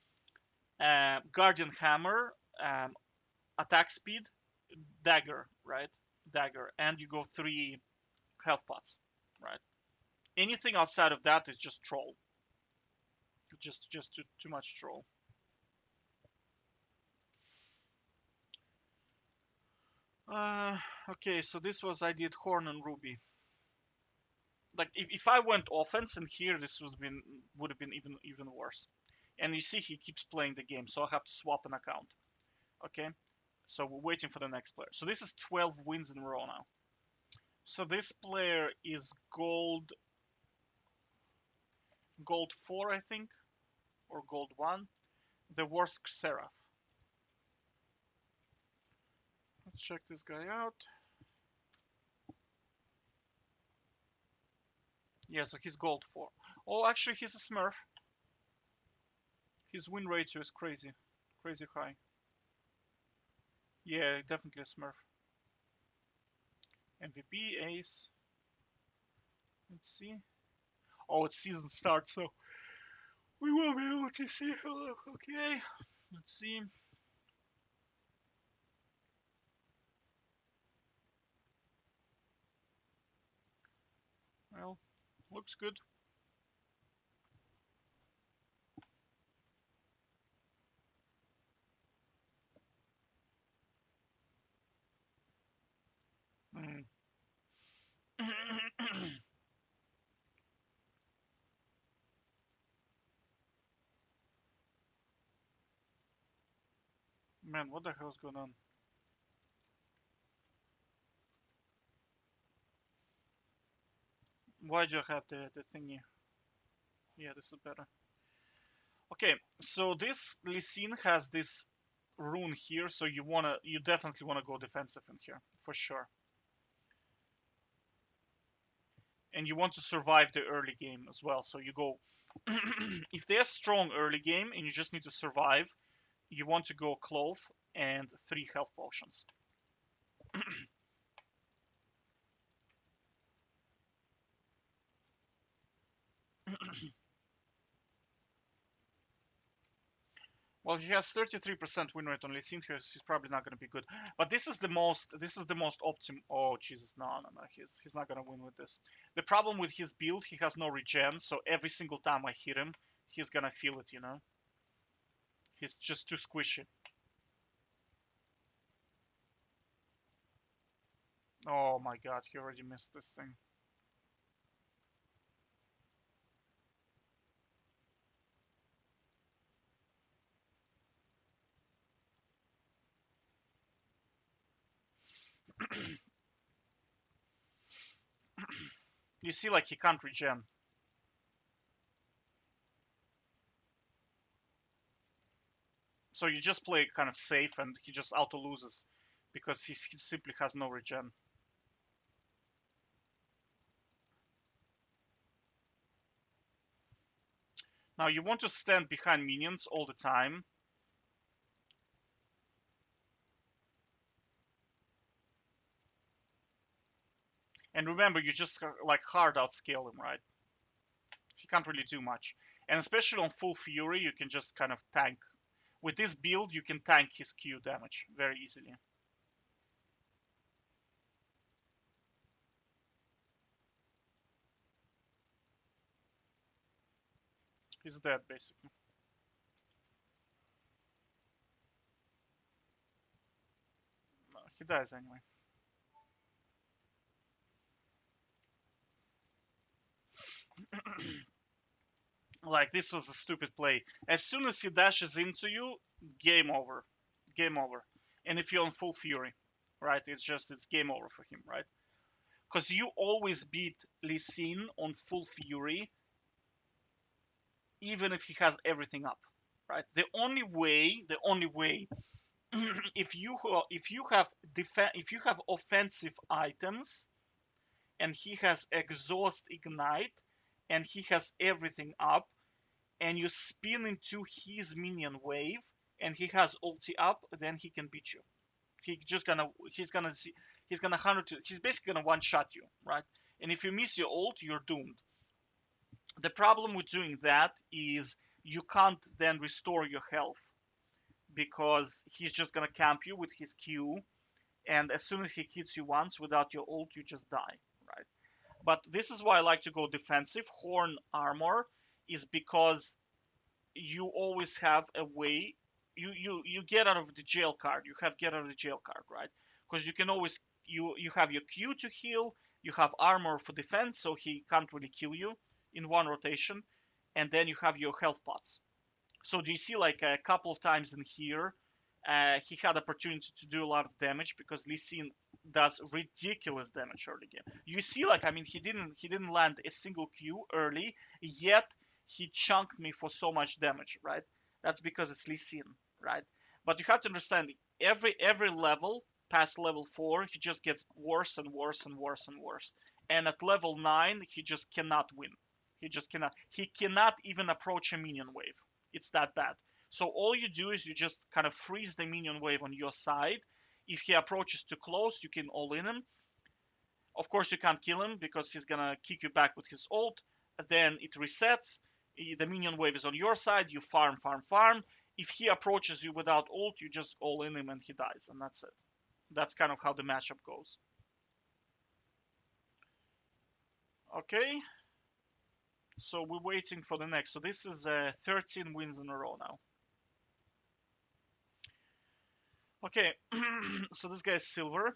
[SPEAKER 1] Guardian Hammer, um, attack speed, dagger, right? Dagger, and you go 3 health pots, right? Anything outside of that is just troll. Just too much troll. Uh, okay, so this was I did Horn and Ruby. Like if I went offense in here, this would have been even worse. And you see he keeps playing the game, so I have to swap an account. Okay, so we're waiting for the next player. So this is 12 wins in a row now. So this player is gold 4, I think, or gold 1. The worst Seraph. Let's check this guy out. Yeah, so he's gold 4. Oh, actually, he's a Smurf. His win ratio is crazy. Crazy high. Yeah, definitely a Smurf. MVP, ace. Let's see. Oh, it's season start, so we won't be able to see. Okay, let's see. Well, looks good. Mm. Man, what the hell's going on? Why do you have the thingy? Yeah, this is better. Okay, so this LeeSin has this rune here, so you definitely wanna go defensive in here for sure, and you want to survive the early game as well. So you go if they're strong early game and you just need to survive, you want to go clove and 3 health potions. Well, he has 33% win rate on LeeSin here, so he's probably not going to be good. But this is the most optimal. Oh Jesus, no, he's not going to win with this. The problem with his build, he has no regen, so every single time I hit him, he's gonna feel it, you know. He's just too squishy. Oh my God, he already missed this thing. You see, like he can't regen, so you just play kind of safe, and he just auto loses because he simply has no regen. Now you want to stand behind minions all the time. And remember, you just like hard outscale him, right? He can't really do much. And especially on full fury, you can just kind of tank. With this build, you can tank his Q damage very easily. He's dead, basically. No, he dies anyway. Like, this was a stupid play. As soon as he dashes into you, game over. Game over. And if you're on full fury, right, it's game over for him, right? Because you always beat LeeSin on full fury, even if he has everything up, right? The only way, if you have offensive items and he has exhaust ignite and he has everything up and you spin into his minion wave and he has ulti up, then he can beat you. He's basically gonna one shot you, right? And if you miss your ult, you're doomed. The problem with doing that is you can't then restore your health because he's just gonna camp you with his Q, and as soon as he hits you once without your ult, you just die, right? But this is why I like to go defensive. Horn armor is because you always have a way. You get out of the jail card. You have get out of the jail card, right? Because you can always you have your Q to heal. You have armor for defense, so he can't really kill you in one rotation, and then you have your health pots. So do you see like a couple of times in here, he had opportunity to do a lot of damage because LeeSin does ridiculous damage early game. You see, like I mean, he didn't land a single Q early, yet he chunked me for so much damage, right? That's because it's LeeSin, right? But you have to understand every level past level 4, he just gets worse and worse and worse and worse. And at level 9, he just cannot win. He just cannot. He cannot even approach a minion wave. It's that bad. So all you do is you just kind of freeze the minion wave on your side. If he approaches too close, you can all in him. Of course, you can't kill him because he's gonna kick you back with his ult. Then it resets. The minion wave is on your side. You farm, farm, farm. If he approaches you without ult, you just all in him and he dies, and that's it. That's kind of how the matchup goes. Okay, so we're waiting for the next. So this is 13 wins in a row now. Okay, so this guy is silver.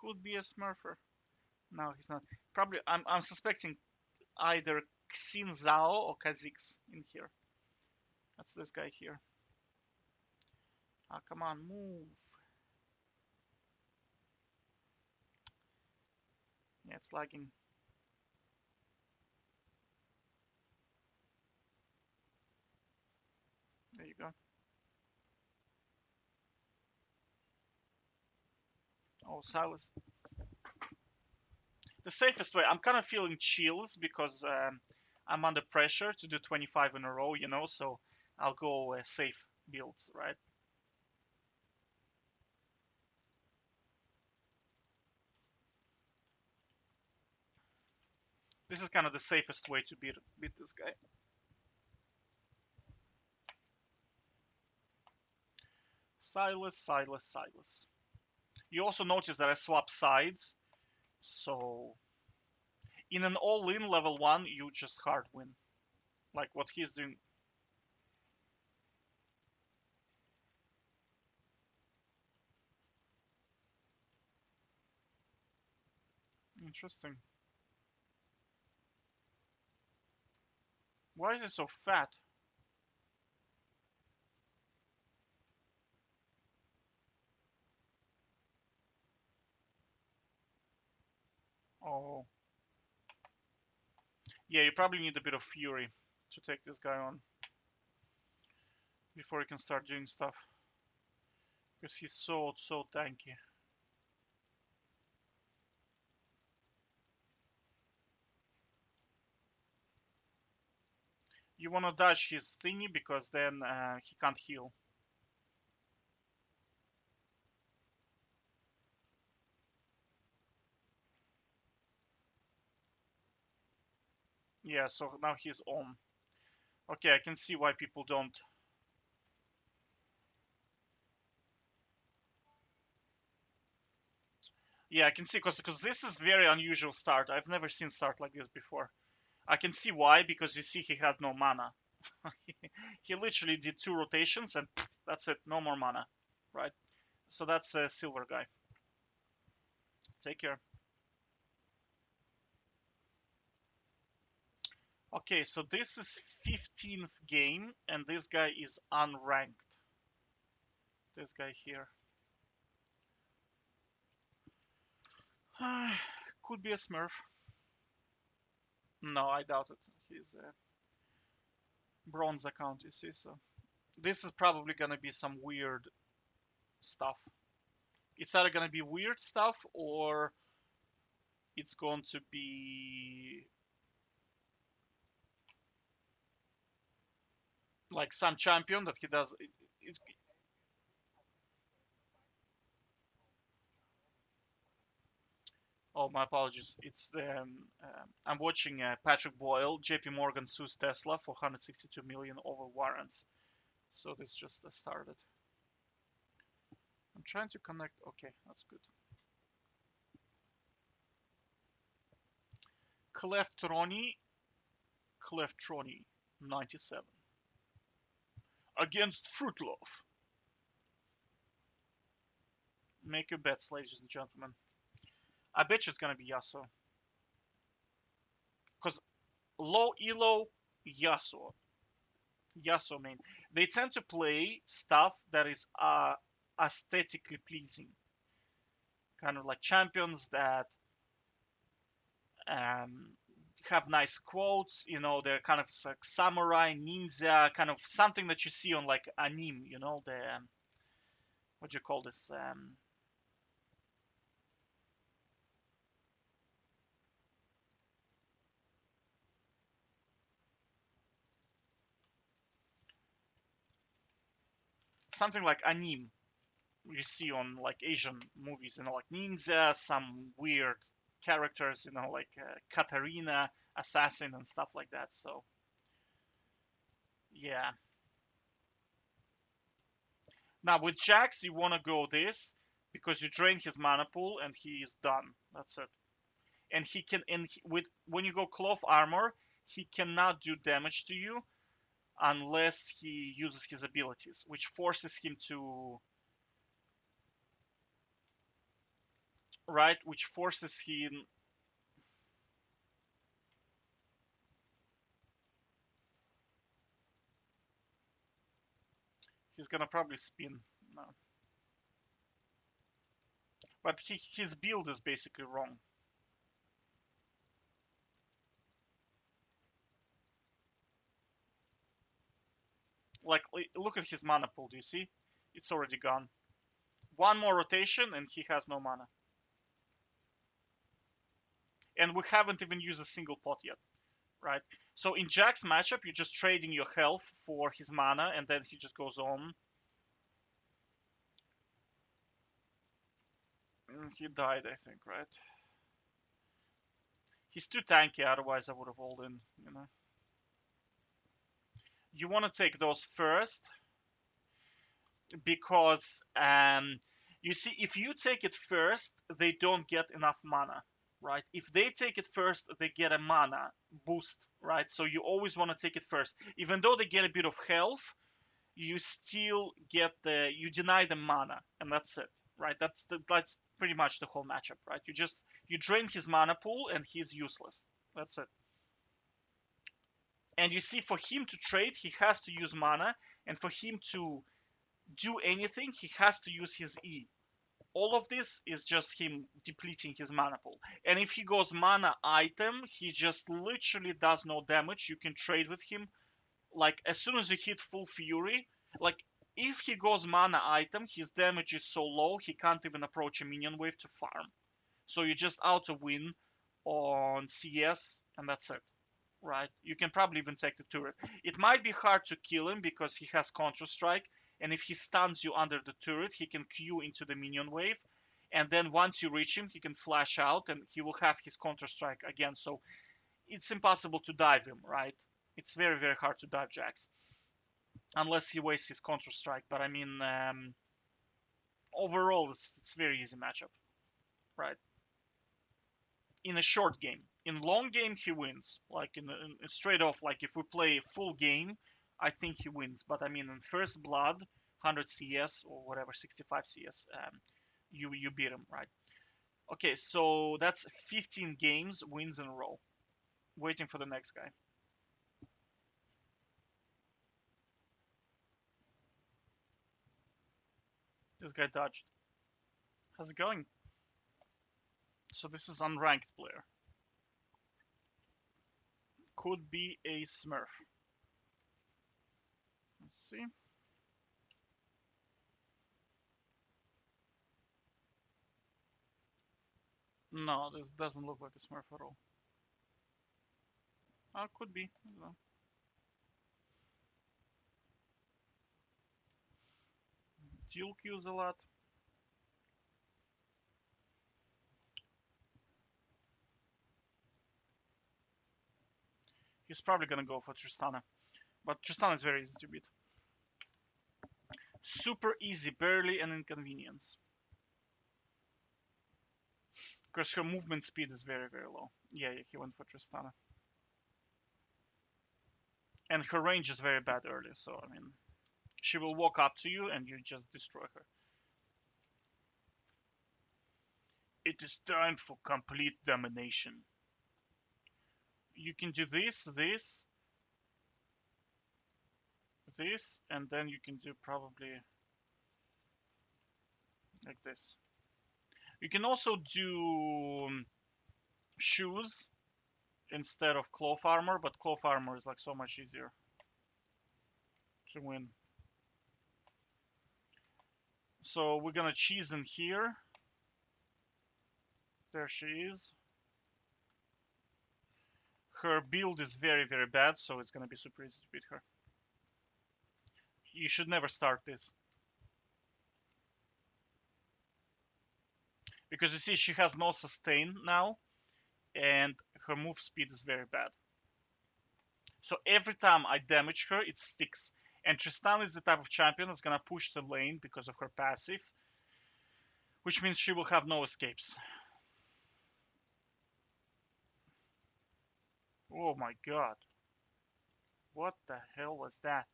[SPEAKER 1] Could be a smurfer. No, he's not. Probably, I'm suspecting either Xin Zhao or Kha'Zix in here. That's this guy here. Ah, come on, move. Yeah, it's lagging. There you go. Oh, Sylas. The safest way. I'm kind of feeling chills because I'm under pressure to do 25 in a row, you know, so I'll go safe builds, right? This is kind of the safest way to beat this guy. Sylas, Sylas, Sylas. You also notice that I swap sides, so in an all-in level 1, you just hard win. Like what he's doing. Interesting. Why is he so fat? Oh. Yeah, you probably need a bit of fury to take this guy on before you can start doing stuff. Because he's so tanky. You want to dodge his thingy because then he can't heal. Yeah, so now he's on. Okay, I can see why people don't. Yeah, I can see because this is very unusual start. I've never seen start like this before. I can see why, because you see he had no mana. He literally did 2 rotations and that's it, no more mana, right? So that's a silver guy. Take care. Okay, so this is 15th game and this guy is unranked. This guy here. Could be a smurf. No, I doubt it. He's a bronze account, you see, so this is probably gonna be some weird stuff. It's either gonna be weird stuff or it's going to be like some champion that he does. Oh, my apologies. It's the I'm watching Patrick Boyle, J.P. Morgan sues Tesla for 162 million over warrants. So this just started. I'm trying to connect. Okay, that's good. Cleftroni, 97. against Fruit Loaf. Make your bets, ladies and gentlemen. I bet you it's gonna be Yasuo. Because low elo, Yasuo. Yasuo main. They tend to play stuff that is aesthetically pleasing. Kind of like champions that um, have nice quotes, they're kind of like samurai, ninja, kind of something that you see on like anime, the, what do you call this? Something like anime you see on like Asian movies, like ninja, some weird characters, like Katarina, assassin, and stuff like that. So yeah. Now with Jax, you want to go this because you drain his mana pool and he is done. That's it. And he can, with when you go cloth armor, he cannot do damage to you unless he uses his abilities, which forces him to, right, which forces him. He's gonna probably spin. No. But his build is basically wrong. Like, look at his mana pool. Do you see? It's already gone. One more rotation and he has no mana. And we haven't even used a single pot yet, right? So in Jack's matchup, you're just trading your health for his mana, and then he just goes on. He died, I think, right? He's too tanky, otherwise I would have hold in. You want to take those first because you see, if you take it first, they don't get enough mana, right? If they take it first, they get a mana boost, right? So you always want to take it first. Even though they get a bit of health, you still you deny them mana, and that's it, right? That's pretty much the whole matchup, right? You drain his mana pool and he's useless. That's it. And you see, for him to trade, he has to use mana, and for him to do anything, he has to use his E. All of this is just him depleting his mana pool. And if he goes mana item, he just literally does no damage. You can trade with him. Like, as soon as you hit full fury, like, if he goes mana item, his damage is so low, he can't even approach a minion wave to farm. So you just auto win on CS, and that's it. Right? You can probably even take the turret. It might be hard to kill him because he has Counter Strike, and if he stuns you under the turret, he can Q into the minion wave, and then once you reach him, he can flash out, and he will have his Counter Strike again. So it's impossible to dive him, right? It's very, very hard to dive Jax unless he wastes his Counter Strike. But I mean, overall, it's very easy matchup, right? In a short game. In long game, he wins. Like in straight off, like if we play full game, I think he wins. But I mean, in first blood, 100 CS or whatever, 65 CS, you beat him, right? Okay, so that's 15 games, wins in a row. Waiting for the next guy. This guy dodged. How's it going? So this is unranked player. Could be a Smurf. Let's see. No, this doesn't look like a Smurf at all. Could be. Dual Qs a lot. He's probably gonna go for Tristana. But Tristana is very easy to beat. Super easy, barely an inconvenience. Because her movement speed is very, very low. Yeah, he went for Tristana. And her range is very bad early, so I mean, She will walk up to you and you just destroy her. It is time for complete domination. You can do this, and then you can do probably like this. You can also do shoes instead of cloth armor, but cloth armor is like so much easier to win. So we're gonna cheese in here. There she is. Her build is very, very bad, so it's gonna be super easy to beat her. You should never start this. Because you see, she has no sustain now, and her move speed is very bad. So every time I damage her, it sticks. And Tristana is the type of champion that's gonna push the lane because of her passive, which means she will have no escapes. Oh my god. What the hell was that?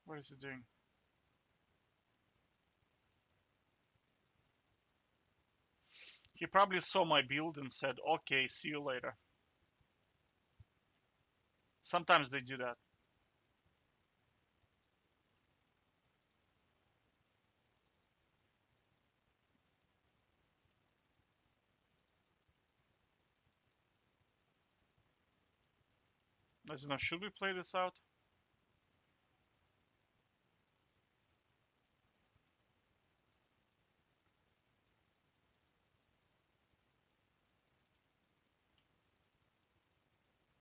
[SPEAKER 1] What is he doing? He probably saw my build and said, okay, see you later. Sometimes they do that. I don't know, should we play this out?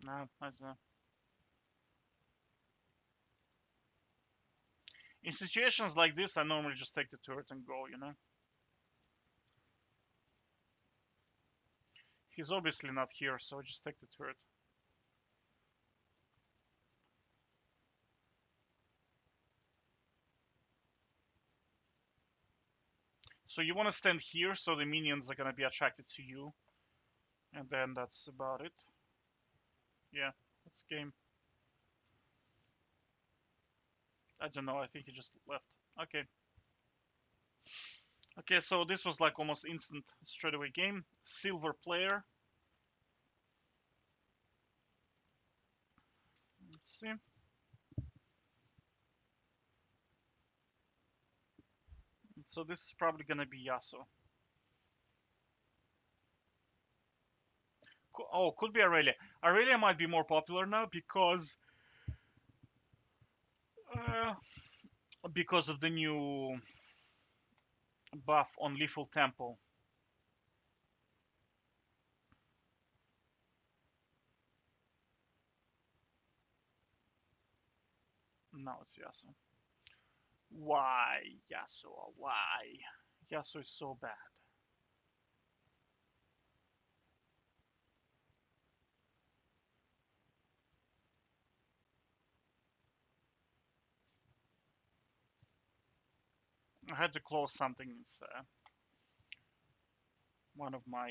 [SPEAKER 1] No, I don't know. In situations like this, I normally just take the turret and go, you know? He's obviously not here, so I just take the turret. So you want to stand here so the minions are going to be attracted to you. And then that's about it. Yeah, that's game. I don't know, I think he just left. Okay. Okay, so this was like almost instant straightaway game. Silver player. Let's see. So this is probably gonna be Yasuo. Oh, could be Irelia. Irelia might be more popular now uh, because of the new buff on Lethal Temple. Now it's Yasuo. Why, Yasuo? Why? Yasuo is so bad. I had to close something. It's one of my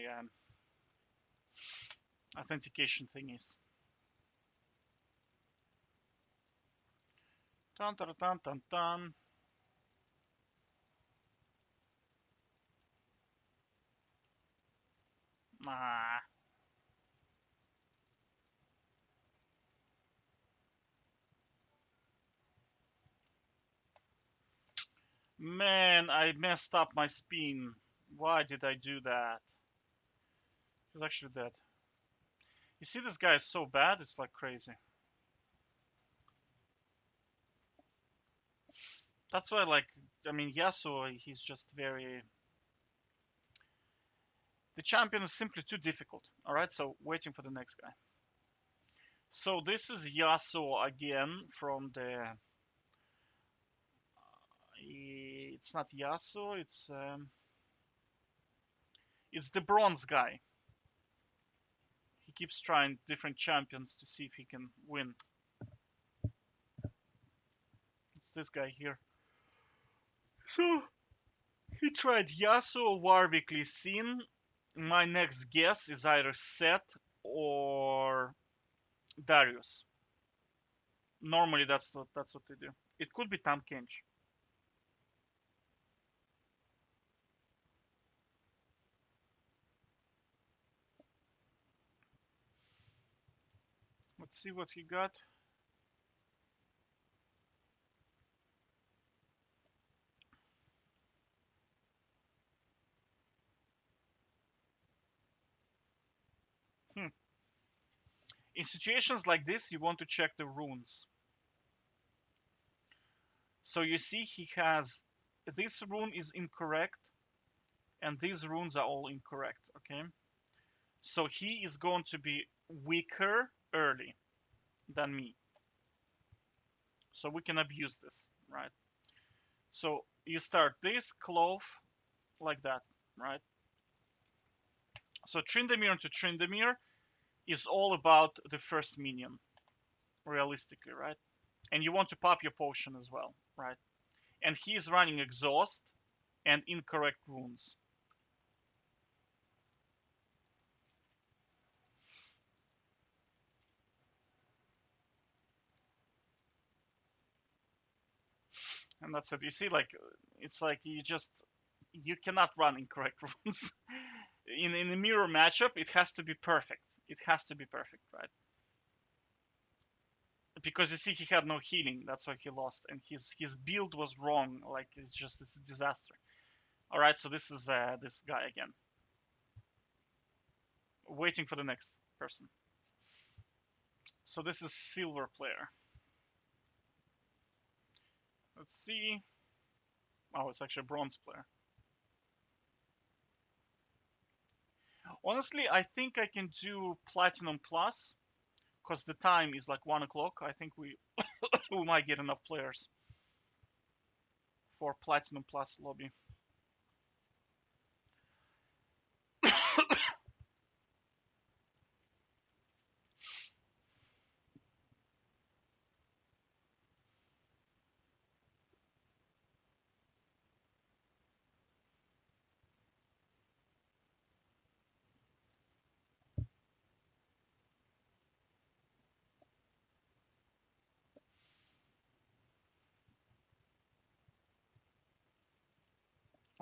[SPEAKER 1] authentication thingies. Dun dun dun dun dun. Ah. Man, I messed up my spin. Why did I do that? He's actually dead. You see, this guy is so bad, it's like crazy. That's why, like, I mean, Yasuo, he's just very. The champion is simply too difficult. Alright, so waiting for the next guy. So this is Yasuo again from the. It's not Yasuo, it's the bronze guy. He keeps trying different champions to see if he can win. It's this guy here. So he tried Yasuo, Warwick, LeeSin. My next guess is either Seth or Darius. Normally that's what they do. It could be Tam Kench. Let's see what he got. Hmm. In situations like this, you want to check the runes. So you see he has, this rune is incorrect, and these runes are all incorrect, okay? So he is going to be weaker early than me. So we can abuse this, right? So you start this clove like that, right? So Tryndamere to Tryndamere is all about the first minion, realistically, right? And you want to pop your potion as well, right? And he's running exhaust and incorrect runes. And that's it. You see, like, it's like you cannot run incorrect runes. In a mirror matchup, it has to be perfect. It has to be perfect, right? Because you see, he had no healing. That's why he lost, and his build was wrong. Like it's a disaster. All right, so this is this guy again, waiting for the next person. So this is silver player. Let's see. Oh, it's actually a bronze player. Honestly, I think I can do platinum plus because the time is like 1 o'clock. I think we we might get enough players for platinum plus lobby.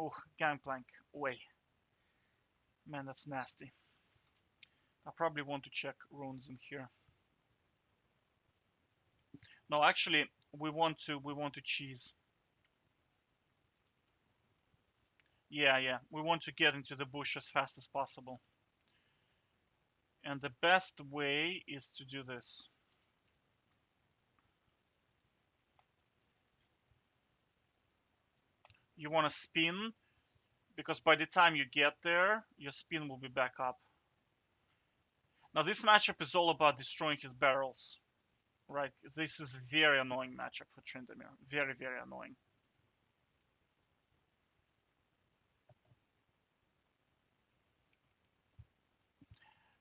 [SPEAKER 1] Oh, Gankplank. Way. Man, that's nasty. I probably want to check runes in here. No, actually, we want to cheese. Yeah, yeah. We want to get into the bush as fast as possible. And the best way is to do this. You want to spin, because by the time you get there, your spin will be back up. Now, this matchup is all about destroying his barrels, right? This is a very annoying matchup for Tryndamere. Very, very annoying.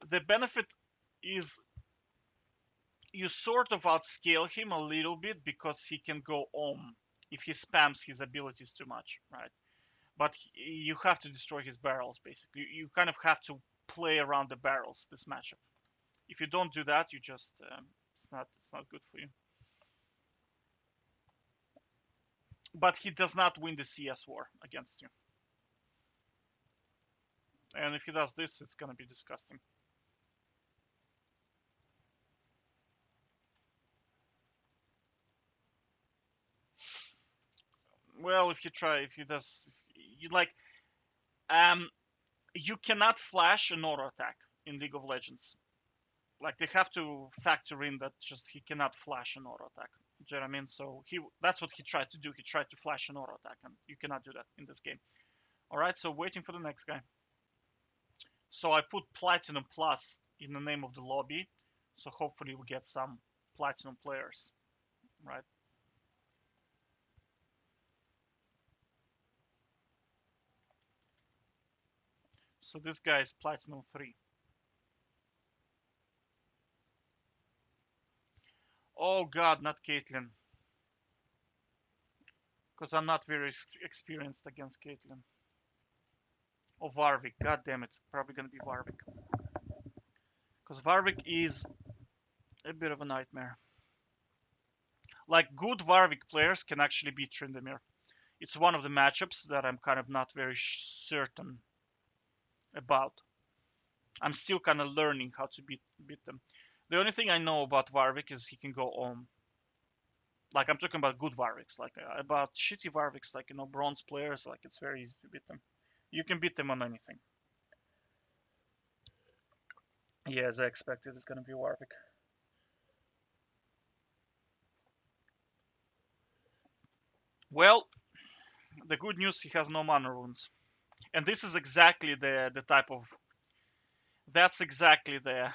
[SPEAKER 1] The benefit is you sort of outscale him a little bit because he can go if he spams his abilities too much, right? But you have to destroy his barrels, basically. You kind of have to play around the barrels this matchup. If you don't do that, you just it's not good for you. But he does not win the CS war against you. And if he does this, it's gonna be disgusting. Well, if he does, you like, um, you cannot flash an auto attack in League of Legends. Like they have to factor in that just he cannot flash an auto attack. Do you know what I mean? So that's what he tried to do. He tried to flash an auto attack, and you cannot do that in this game. All right, so waiting for the next guy. So I put Platinum Plus in the name of the lobby, so hopefully we get some Platinum players, right? So this guy is Platinum 3. Oh god, not Caitlyn. Because I'm not very experienced against Caitlyn. Or Warwick. God damn it. It's probably going to be Warwick. Because Warwick is a bit of a nightmare. Like, good Warwick players can actually beat Trynda. It's one of the matchups that I'm kind of not very certain about. I'm still kind of learning how to beat them. The only thing I know about Warwick is he can go on. Like, I'm talking about good Warwicks. Like, about shitty Warwicks, like, bronze players, like, it's very easy to beat them. You can beat them on anything. Yeah, as I expected, it's gonna be Warwick. Well, the good news, he has no mana runes. And this is exactly the type of... That's exactly the...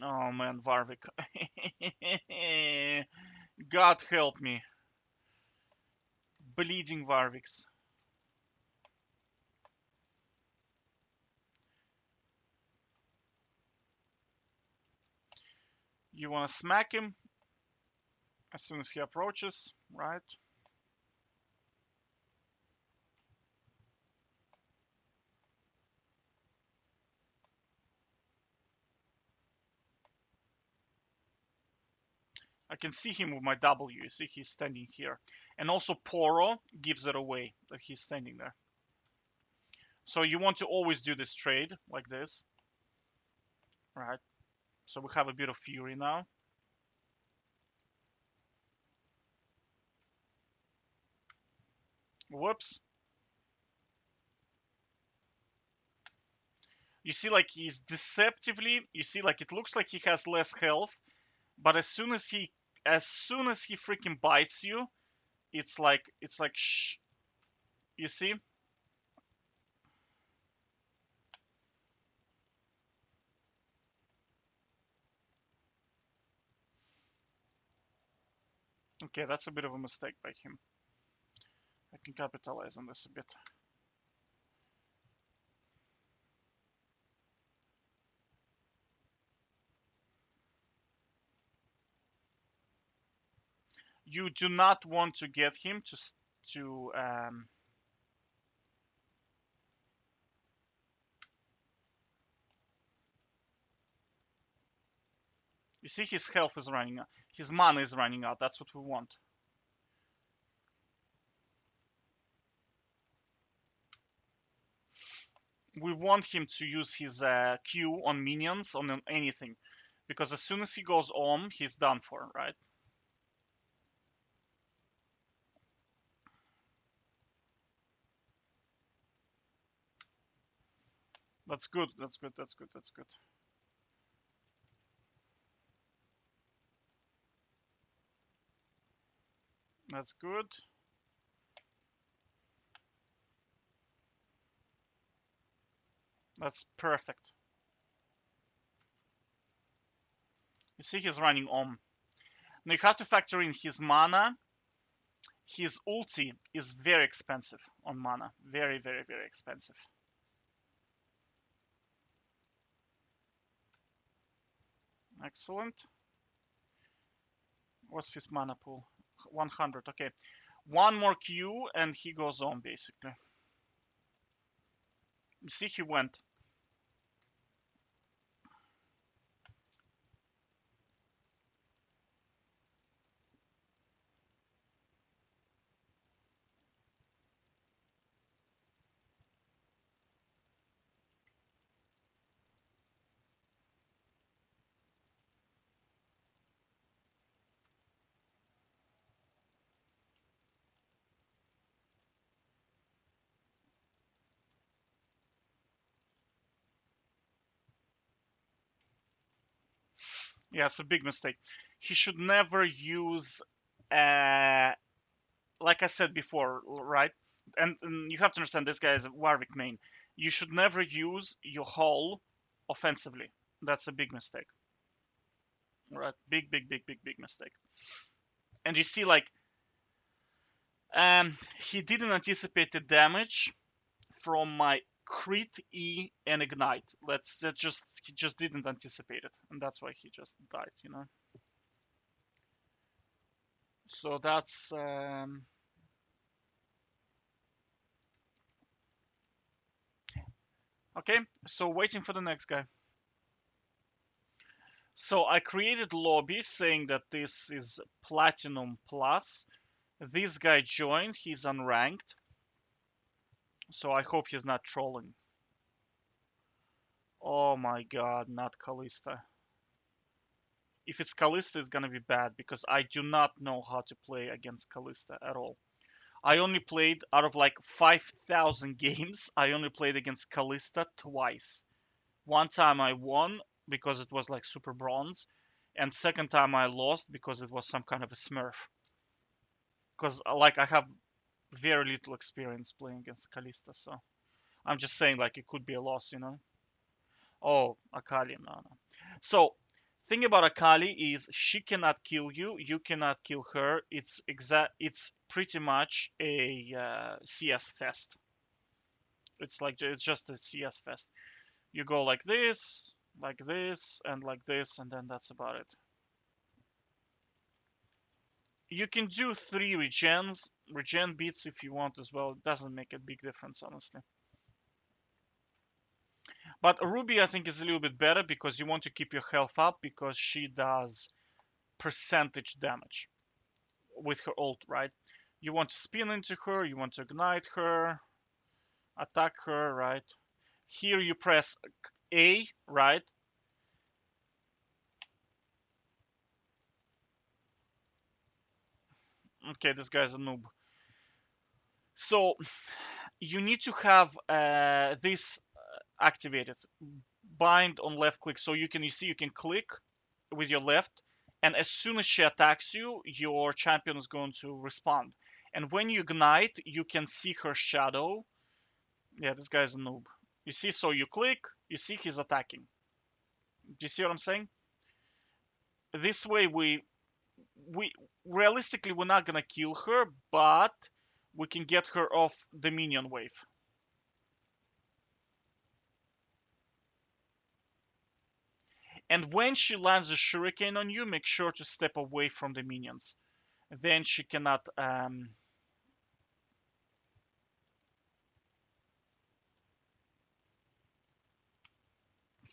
[SPEAKER 1] Oh man, Warwick. God help me. Bleeding Warwicks. You wanna smack him as soon as he approaches, right? I can see him with my W. You see he's standing here. And also Poro gives it away that he's standing there. So you want to always do this trade like this. Right. So we have a bit of fury now. Whoops. You see like he's deceptively, you see like it looks like he has less health, but as soon as he freaking bites you, it's like shh. You see? Okay, that's a bit of a mistake by him. I can capitalize on this a bit. You do not want to get him to you see his health is running out. His mana is running out. That's what we want. We want him to use his Q on minions, on anything. Because as soon as he goes on, he's done for, right? That's good, that's good, that's good, that's good. That's good. That's perfect. You see he's running on. Now you have to factor in his mana. His ulti is very expensive on mana. Very, very, very expensive. Excellent. What's his mana pool? 100, okay. One more Q and he goes on, basically. You see he went. Yeah, it's a big mistake. He should never use, like I said before, right? And you have to understand this guy is a Warwick main. You should never use your hull offensively. That's a big mistake. Right? Big, big, big, big, big mistake. And you see, like, he didn't anticipate the damage from my crit E and ignite. He just didn't anticipate it, and that's why he just died, you know. So that's okay. So waiting for the next guy. So I created lobby saying that this is platinum plus. This guy joined. He's unranked. So I hope he's not trolling. Oh my god, not Kalista. If it's Kalista, it's gonna be bad because I do not know how to play against Kalista at all. I only played out of like 5,000 games. I only played against Kalista twice. One time I won because it was like super bronze, and second time I lost because it was some kind of a smurf. Because like I have very little experience playing against Kalista, so I'm just saying like it could be a loss, you know. Oh, Akali, no. So thing about Akali is she cannot kill you. You cannot kill her. It's pretty much a CS fest. It's just a CS fest. You go like this, and then that's about it. You can do 3 regen beats if you want as well. It doesn't make a big difference, honestly. But Ruby, I think, is a little bit better because you want to keep your health up because she does percentage damage with her ult, right? You want to spin into her, you want to ignite her, attack her, right? Here you press A, right? Okay, this guy's a noob. So you need to have this activated. Bind on left click, so you can click with your left, and as soon as she attacks you, your champion is going to respond. And when you ignite, you can see her shadow. Yeah, this guy's a noob. You see, so you click, you see he's attacking. Do you see what I'm saying? This way, we realistically we're not gonna kill her, but we can get her off the minion wave. And when she lands a shuriken on you, make sure to step away from the minions. Then she cannot.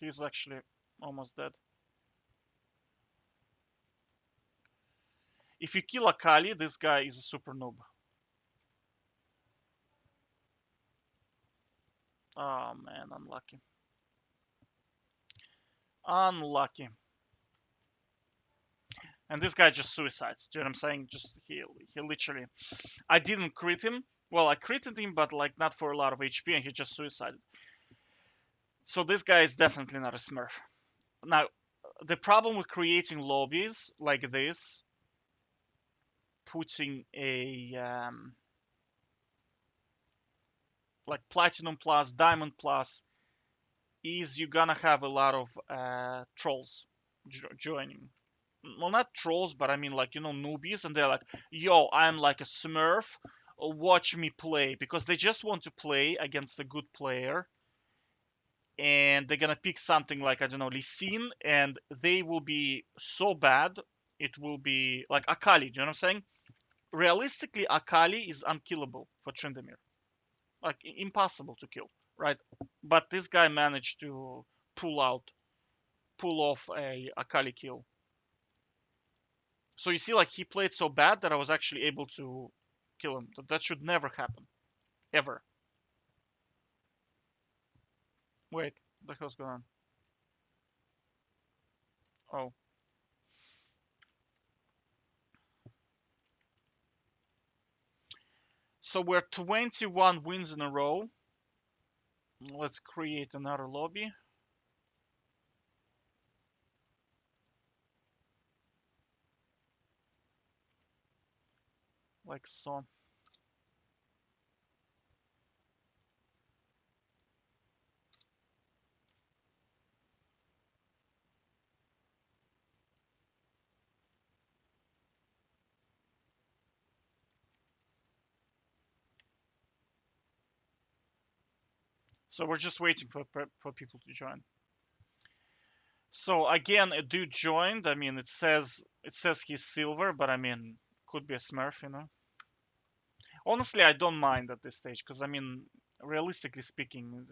[SPEAKER 1] He's actually almost dead. If you kill Akali, this guy is a super noob. Oh man, unlucky. Unlucky. And this guy just suicides. Do you know what I'm saying? Just he literally. I didn't crit him. Well, I critted him, but like not for a lot of HP, and he just suicided. So this guy is definitely not a Smurf. Now, the problem with creating lobbies like this, putting a like platinum plus, diamond plus, is you're gonna have a lot of trolls joining. Well, not trolls, but I mean like newbies, and they're like, "Yo, I'm like a Smurf. Watch me play," because they just want to play against a good player, and they're gonna pick something like I don't know, LeeSin, and they will be so bad. It will be like Akali. Do you know what I'm saying? Realistically, Akali is unkillable for Tryndamere. Like impossible to kill, right? But this guy managed to pull out, pull off a Akali kill. So you see, like he played so bad that I was actually able to kill him. That should never happen, ever. Wait, what the hell's going on? Oh, so we're 21 wins in a row. Let's create another lobby, like so. So we're just waiting for people to join. So again, a dude joined. I mean, it says he's silver, but I mean, could be a Smurf, you know. Honestly, I don't mind at this stage because I mean, realistically speaking,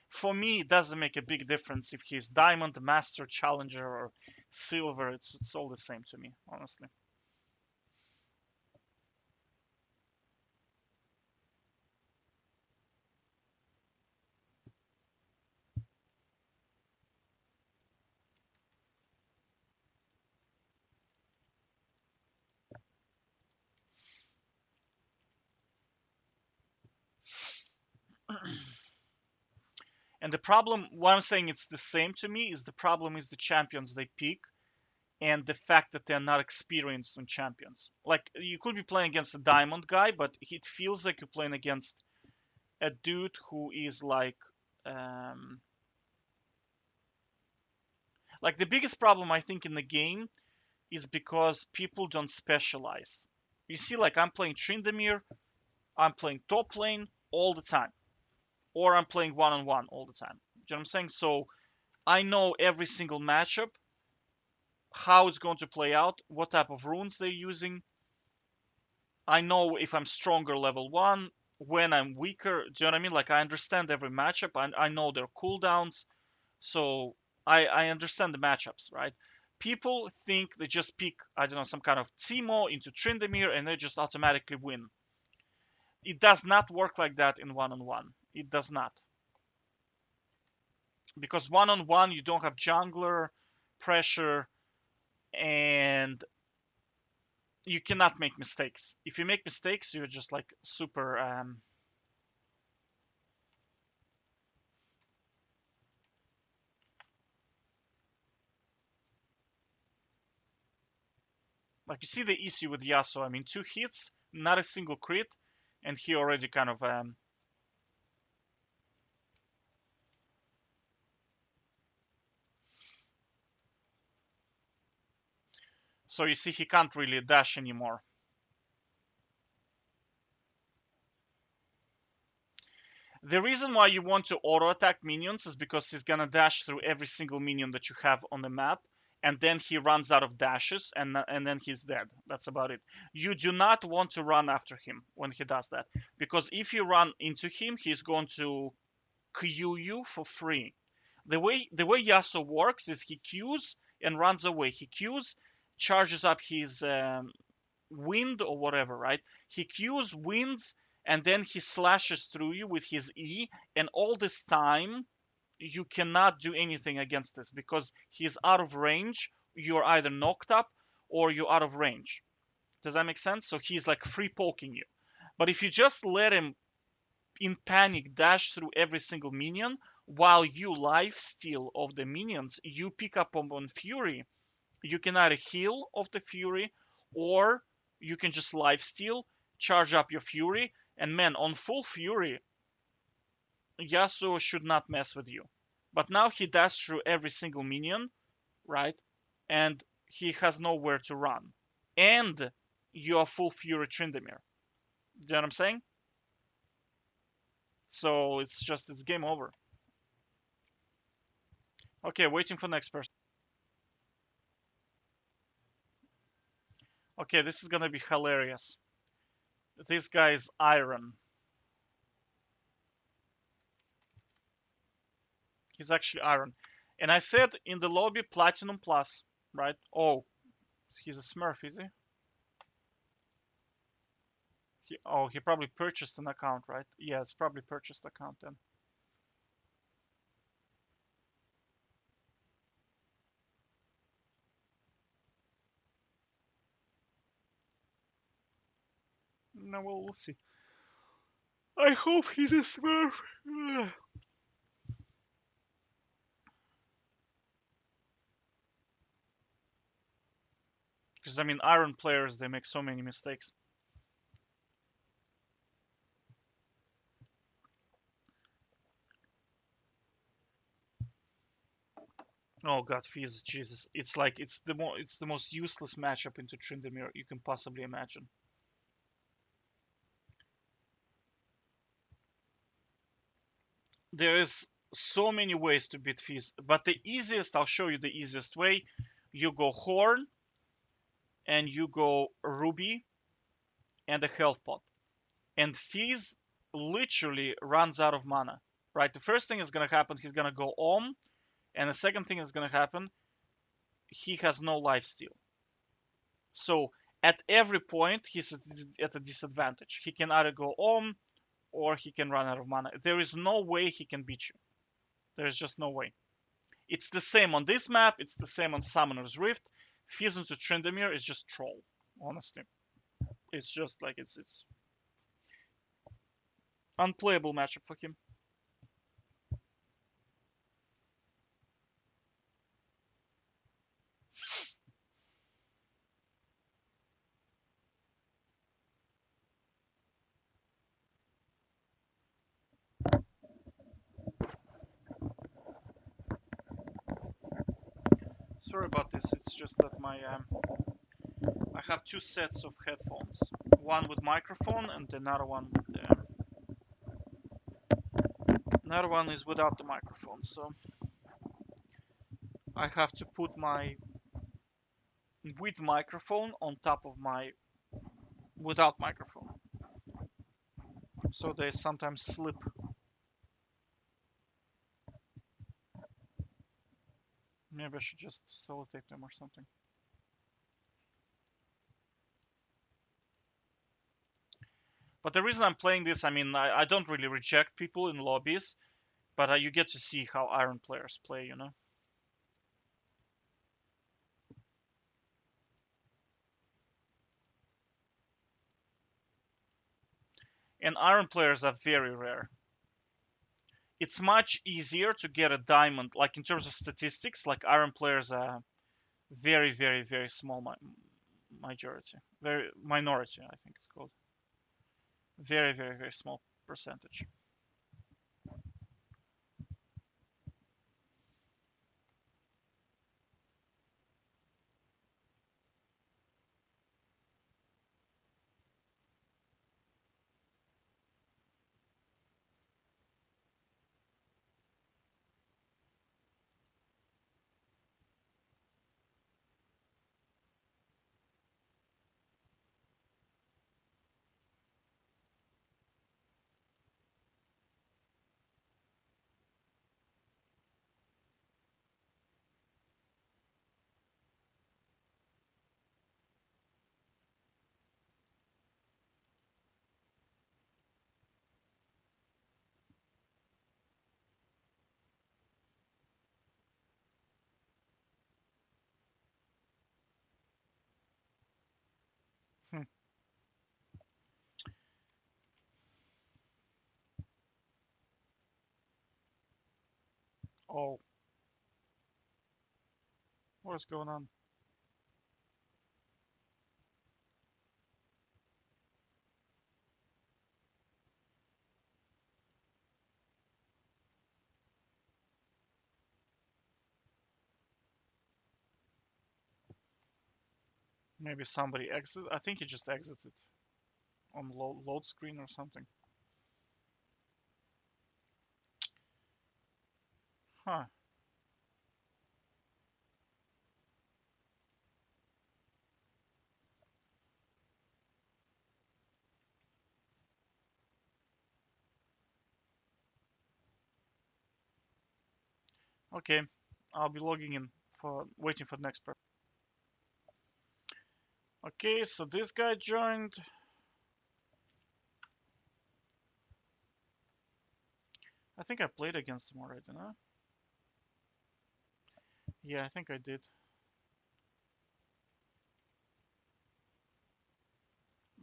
[SPEAKER 1] for me, it doesn't make a big difference if he's diamond, master, challenger, or silver. It's all the same to me, honestly. And the problem, why I'm saying it's the same to me, is the problem is the champions they pick and the fact that they're not experienced on champions. Like you could be playing against a diamond guy, but it feels like you're playing against a dude who is um, like the biggest problem I think in the game is because people don't specialize. You see, like I'm playing Tryndamere, I'm playing top lane all the time, or I'm playing one on one all the time. You know what I'm saying? So I know every single matchup, how it's going to play out, what type of runes they're using. I know if I'm stronger level one, when I'm weaker. Do you know what I mean? Like I understand every matchup. I know their cooldowns. So I understand the matchups, right? People think they just pick, I don't know, some kind of Timo into Tryndamere and they just automatically win. It does not work like that in one on one. It does not. Because one on one, you don't have jungler pressure and you cannot make mistakes. If you make mistakes, you're just like super. Like you see the issue with Yasuo. I mean, 2 hits, not a single crit, and he already kind of. So you see, he can't really dash anymore. The reason why you want to auto attack minions is because he's gonna dash through every single minion that you have on the map, and then he runs out of dashes, and then he's dead. That's about it. You do not want to run after him when he does that, because if you run into him, he's going to Q you for free. The way Yasuo works is he Qs and runs away. He Qs, charges up his wind or whatever, right? He Qs, wins, and then he slashes through you with his E, and all this time you cannot do anything against this because he's out of range. You're either knocked up or you're out of range. Does that make sense? So he's like free poking you. But if you just let him in panic dash through every single minion while you life steal of the minions, you pick up on Fury. You can either heal off the Fury or you can just life steal, charge up your Fury, and man, on full Fury, Yasuo should not mess with you. But now he dashes through every single minion, right? And he has nowhere to run. And you are full Fury Tryndamere. Do you know what I'm saying? So it's game over. Okay, waiting for next person. Okay, this is gonna be hilarious. This guy is Aram. He's actually Aram. And I said in the lobby Platinum Plus, right? Oh, he's a Smurf, is he? He probably purchased an account, right? Yeah, it's probably purchased account then. No, we'll see. I hope he's a Smurf. Because I mean, Iron players they make so many mistakes. Oh God, Fizz, Jesus! It's like it's the most useless matchup into Tryndamere you can possibly imagine. there is so many ways to beat Fizz, but the easiest, I'll show you the easiest way. You go Horn, and you go Ruby, and a health pot. And Fizz literally runs out of mana, right? The first thing is going to happen, he's going to go Om, and the second thing is going to happen, he has no life steal. So at every point, he's at a disadvantage. He can either go Om, or he can run out of mana. There is no way he can beat you. There's just no way. It's the same on this map. It's the same on Summoner's Rift. Fizz into Tryndamere is just troll. Honestly, it's just like it's unplayable matchup for him. Sorry about this. It's just that I have two sets of headphones. One with microphone and another one with another one is without the microphone. So I have to put my with microphone on top of my without microphone. So they sometimes slip. Maybe I should just sellotape them or something. But the reason I'm playing this, I mean, I don't really reject people in lobbies, but you get to see how Iron players play, you know? And Iron players are very rare. It's much easier to get a diamond, like in terms of statistics, like Iron players are very, very, very small majority. Very minority, I think it's called. Very, very, very small percentage. Hmm. Oh, what is going on? Maybe somebody exit. I think he just exited on load screen or something. Huh. Okay, I'll be logging in for waiting for the next person. Okay, so this guy joined. I think I played against him already, no? Yeah, I think I did.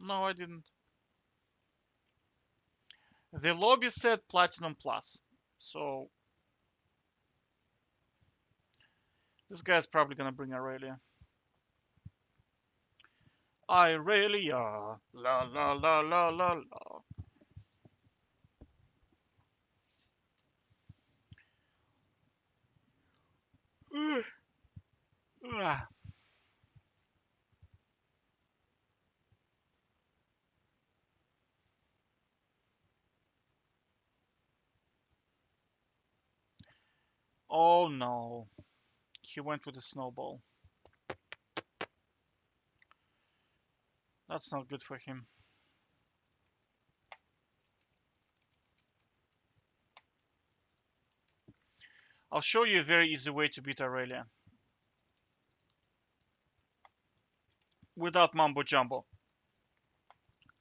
[SPEAKER 1] No, I didn't. The lobby said Platinum Plus. So this guy's probably gonna bring Irelia. Irelia. La la la la la la. Oh no. He went with a snowball. That's not good for him. I'll show you a very easy way to beat Irelia. Without mumbo jumbo.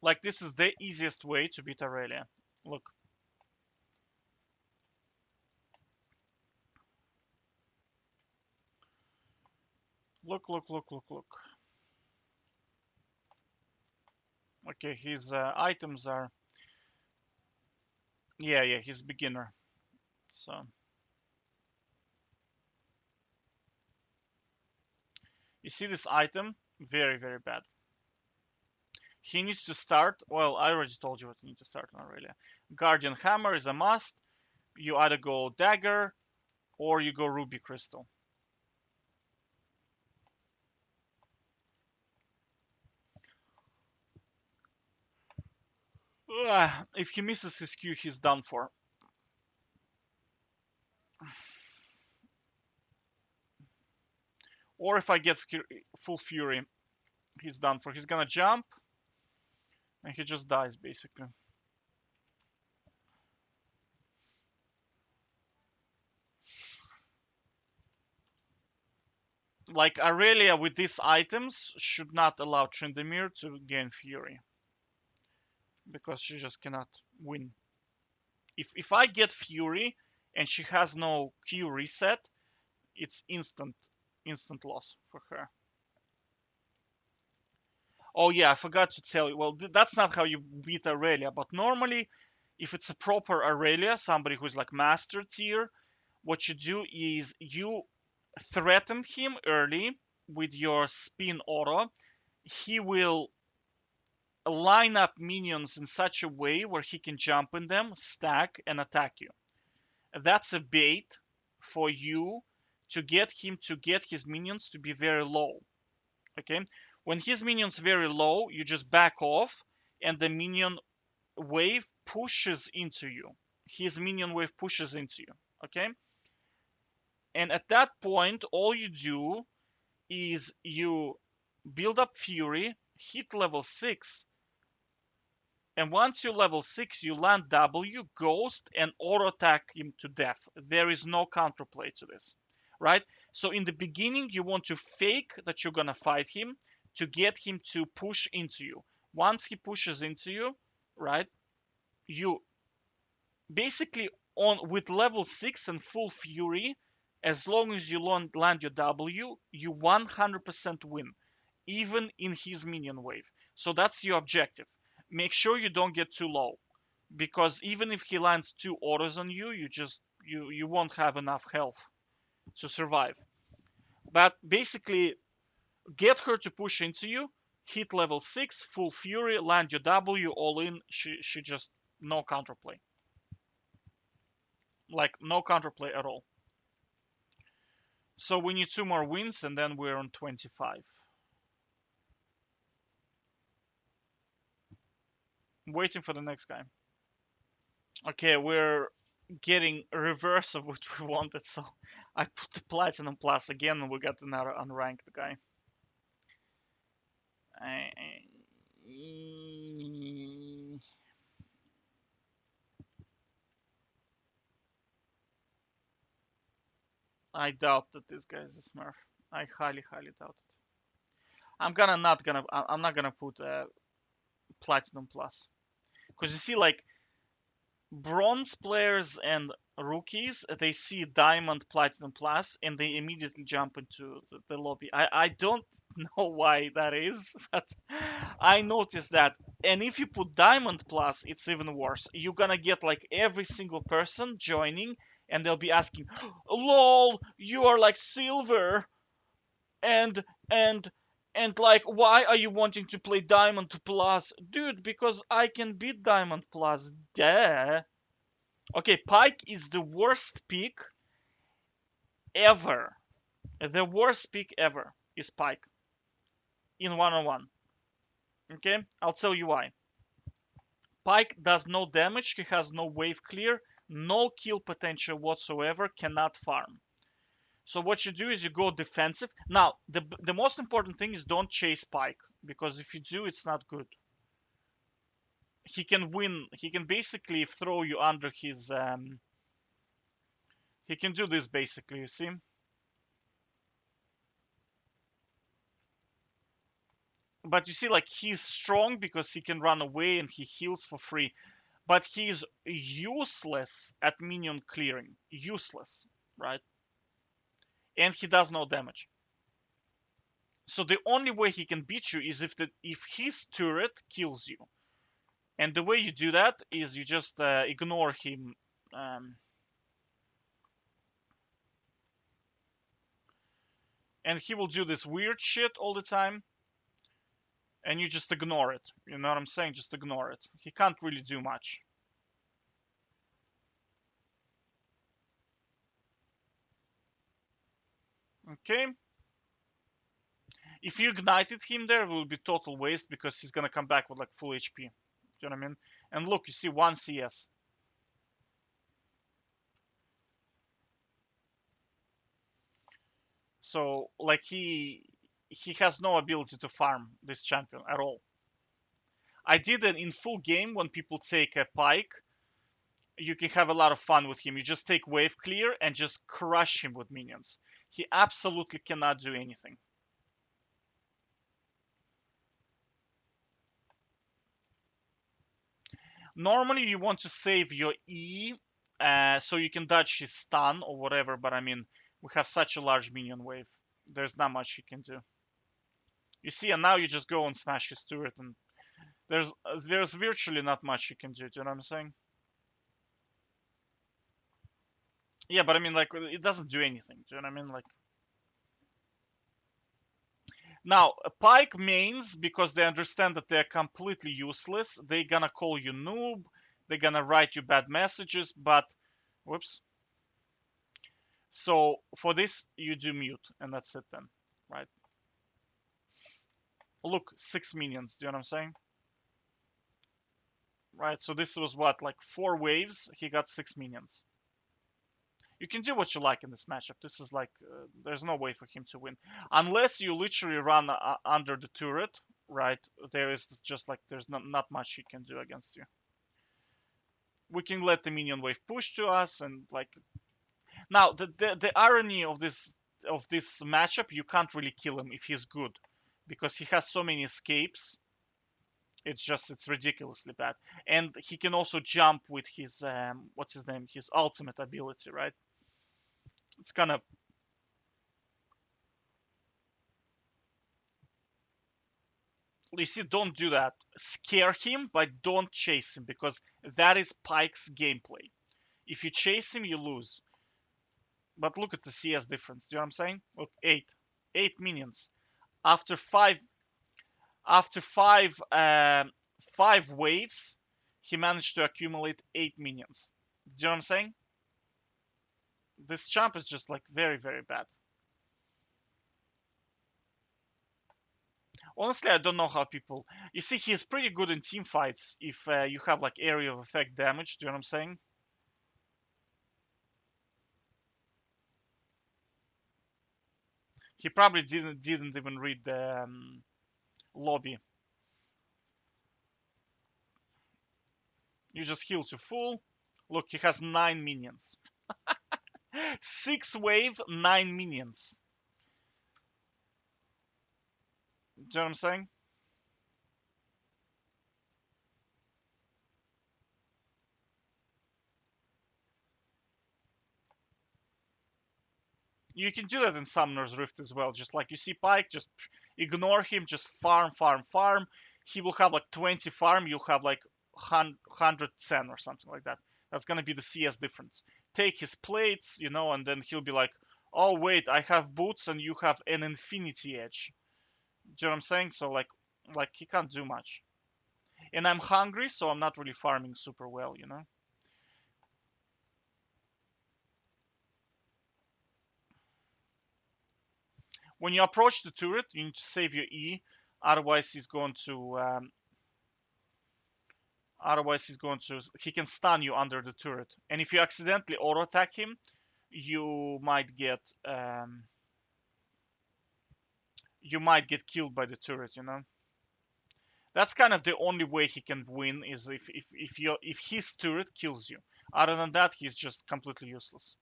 [SPEAKER 1] Like, this is the easiest way to beat Irelia. Look. Look, look, look, look, look. Okay, his items are... Yeah, he's beginner. So... You see this item? Very, very bad. He needs to start... Well, I already told you what you need to start on Aurelia. Guardian Hammer is a must. You either go Dagger or you go Ruby Crystal. If he misses his Q, he's done for. Or if I get full Fury, he's done for. He's gonna jump, and he just dies, basically. Like, Irelia with these items should not allow Trynda to gain Fury. Because she just cannot win. If I get Fury, and she has no Q reset, it's instant loss for her. Oh yeah, I forgot to tell you. Well, that's not how you beat Irelia, but normally, if it's a proper Irelia, somebody who's like master tier, what you do is you threaten him early with your spin auto. He will line up minions in such a way where he can jump in them, stack, and attack you. That's a bait for you to get him to get his minions to be very low. Okay, when his minions very low, you just back off, and the minion wave pushes into you. His minion wave pushes into you. Okay, and at that point, all you do is you build up Fury, hit level 6, and once you level 6, you land W, Ghost, and auto attack him to death. There is no counterplay to this, right? So in the beginning, you want to fake that you're gonna fight him to get him to push into you. Once he pushes into you, right, you basically on with level 6 and full Fury, as long as you land your W, you 100% win, even in his minion wave. So that's your objective. Make sure you don't get too low, because even if he lands 2 autos on you, you won't have enough health to survive. But basically, get her to push into you, hit level 6, full Fury, land your W, all in. She just no counterplay. Like, no counterplay at all. So we need 2 more wins, and then we're on 25. I'm waiting for the next guy. Okay, we're getting a reverse of what we wanted, so I put the Platinum Plus again, and we got another unranked guy. I doubt that this guy is a Smurf. I highly, highly doubt it. I'm not gonna put Platinum Plus, because you see, like, bronze players and rookies, they see Diamond, Platinum Plus, and they immediately jump into the lobby. I don't know why that is, but I noticed that. And if you put Diamond Plus, it's even worse. You're gonna get like every single person joining, and they'll be asking, "Lol, you are like silver, and and and like, why are you wanting to play Diamond Plus, dude? Because I can beat Diamond Plus, duh." Okay, Pyke is the worst pick ever. The worst pick ever is Pyke in one-on-one. Okay, I'll tell you why. Pyke does no damage. He has no wave clear. no kill potential whatsoever, cannot farm. So what you do is you go defensive. Now, the most important thing is don't chase Pyke, because if you do, it's not good. He can win. He can basically throw you under his. He can do this basically. You see. But you see, like, he's strong because he can run away and he heals for free. But he's useless at minion clearing. Useless, right? And he does no damage. So the only way he can beat you is if his turret kills you. And the way you do that is you just ignore him. And he will do this weird shit all the time. And you just ignore it. You know what I'm saying? Just ignore it. He can't really do much. Okay. If you ignited him there, it will be total waste because he's gonna come back with like full HP. Do you know what I mean? And look, you see 1 CS. So like he has no ability to farm this champion at all. I did it in full game when people take a Pyke. You can have a lot of fun with him. You just take wave clear and just crush him with minions. He absolutely cannot do anything. Normally you want to save your E so you can dodge his stun or whatever, but I mean, we have such a large minion wave. There's not much you can do. You see, and now you just go and smash his turret, and there's virtually not much you can do. Do you know what I'm saying? Yeah, but I mean, like, it doesn't do anything. Do you know what I mean? Like, now, Pyke mains, because they understand that they're completely useless, they're gonna call you noob, they're gonna write you bad messages, but, whoops. So for this, you do mute, and that's it then, right? Look, 6 minions, do you know what I'm saying? Right, so this was what, like 4 waves, he got 6 minions. You can do what you like in this matchup. This is like, there's no way for him to win. Unless you literally run under the turret, right? There is just like, there's not much he can do against you. We can let the minion wave push to us, and like, now the irony of this matchup, you can't really kill him if he's good, because he has so many escapes. It's ridiculously bad, and he can also jump with his what's his name, his ultimate ability, right? It's kind of, you see, don't do that. Scare him, but don't chase him, because that is Pyke's gameplay. If you chase him, you lose. But look at the CS difference. Do you know what I'm saying? Look, eight minions after five waves. He managed to accumulate 8 minions. Do you know what I'm saying? This champ is just like very, very bad. Honestly, I don't know how people. You see, he's pretty good in team fights if you have like area of effect damage. Do you know what I'm saying? He probably didn't even read the lobby. You just heal to full. Look, he has 9 minions. 6 wave, 9 minions. Do you know what I'm saying? You can do that in Summoner's Rift as well. Just like you see Pyke, just ignore him, just farm, farm, farm. He will have like 20 farm, you'll have like 110 or something like that. That's gonna be the CS difference. Take his plates, and then he'll be like, oh wait, I have boots and you have an infinity edge. Do you know what I'm saying? So like he can't do much. And I'm hungry, so I'm not really farming super well. When you approach the turret, you need to save your E, otherwise he's going to Otherwise, he can stun you under the turret. And if you accidentally auto attack him, you might get killed by the turret. That's kind of the only way he can win, is if his turret kills you. Other than that, he's just completely useless.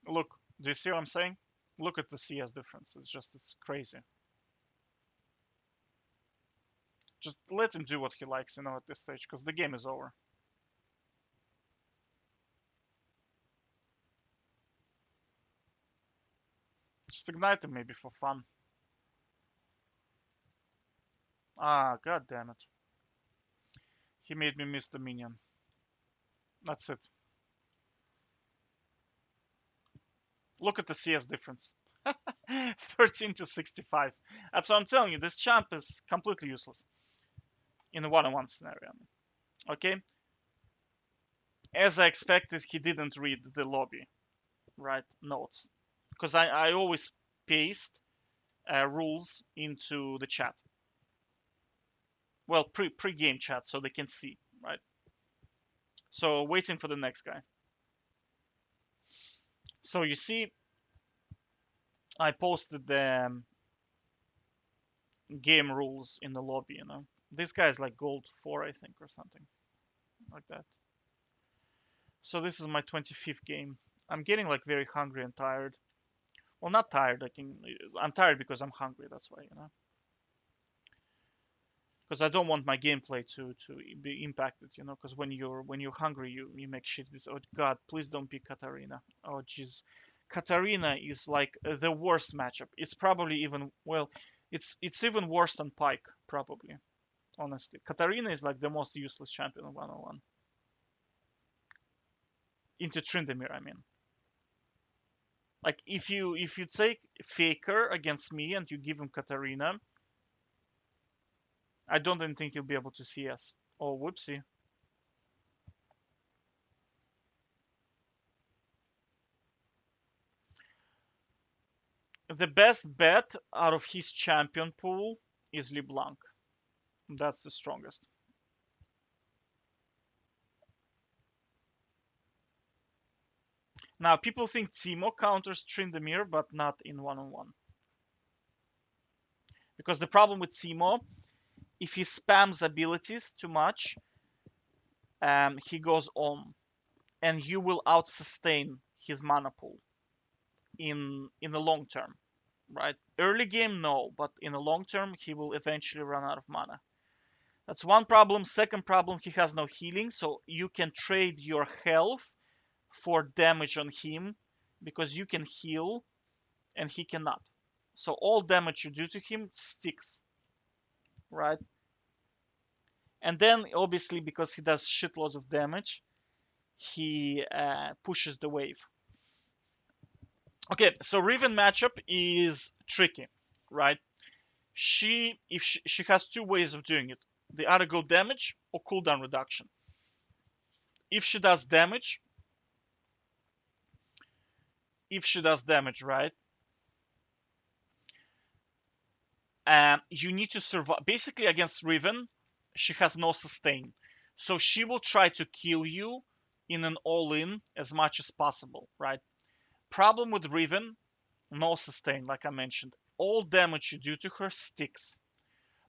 [SPEAKER 1] Look, do you see what I'm saying? Look at the CS difference. It's crazy. Just let him do what he likes, at this stage, because the game is over. Just ignite him maybe for fun. Ah, god damn it. He made me miss the minion. That's it. Look at the CS difference. 13 to 65. That's what I'm telling you. This champ is completely useless in a one-on-one scenario. Okay? As I expected, he didn't read the lobby, right? Notes. Because I always paste rules into the chat. Well, pre-game chat, so they can see, right? So waiting for the next guy. So you see, I posted the game rules in the lobby. This guy is like gold 4, I think, or something like that. So this is my 25th game. I'm getting like very hungry and tired. Well, not tired. I'm tired because I'm hungry. That's why, because I don't want my gameplay to be impacted, because when you're hungry, you make shit. Oh god, please don't pick Katarina. Oh jeez, Katarina is like the worst matchup. It's probably even, well, it's even worse than Pyke, probably, honestly. Katarina is like the most useless champion in 101. Into Tryndamere, I mean. Like if you take Faker against me and you give him Katarina, I don't even think he'll be able to CS. Oh, whoopsie. The best bet out of his champion pool is LeBlanc. That's the strongest. Now, people think Teemo counters Tryndamere, but not in one-on-one. Because the problem with Teemo, if he spams abilities too much, he goes on, and you will out-sustain his mana pool in the long term, right? Early game, no, but in the long term, he will eventually run out of mana. That's one problem. Second problem, he has no healing, so you can trade your health for damage on him because you can heal and he cannot. So all damage you do to him sticks, right? And then obviously because he does shitloads of damage, he pushes the wave. Okay, so Riven matchup is tricky, right? She has two ways of doing it. They either go damage or cooldown reduction. If she does damage, right? You need to survive. Basically, against Riven, she has no sustain. So she will try to kill you in an all-in as much as possible, right? Problem with Riven, no sustain, like I mentioned. All damage you do to her sticks.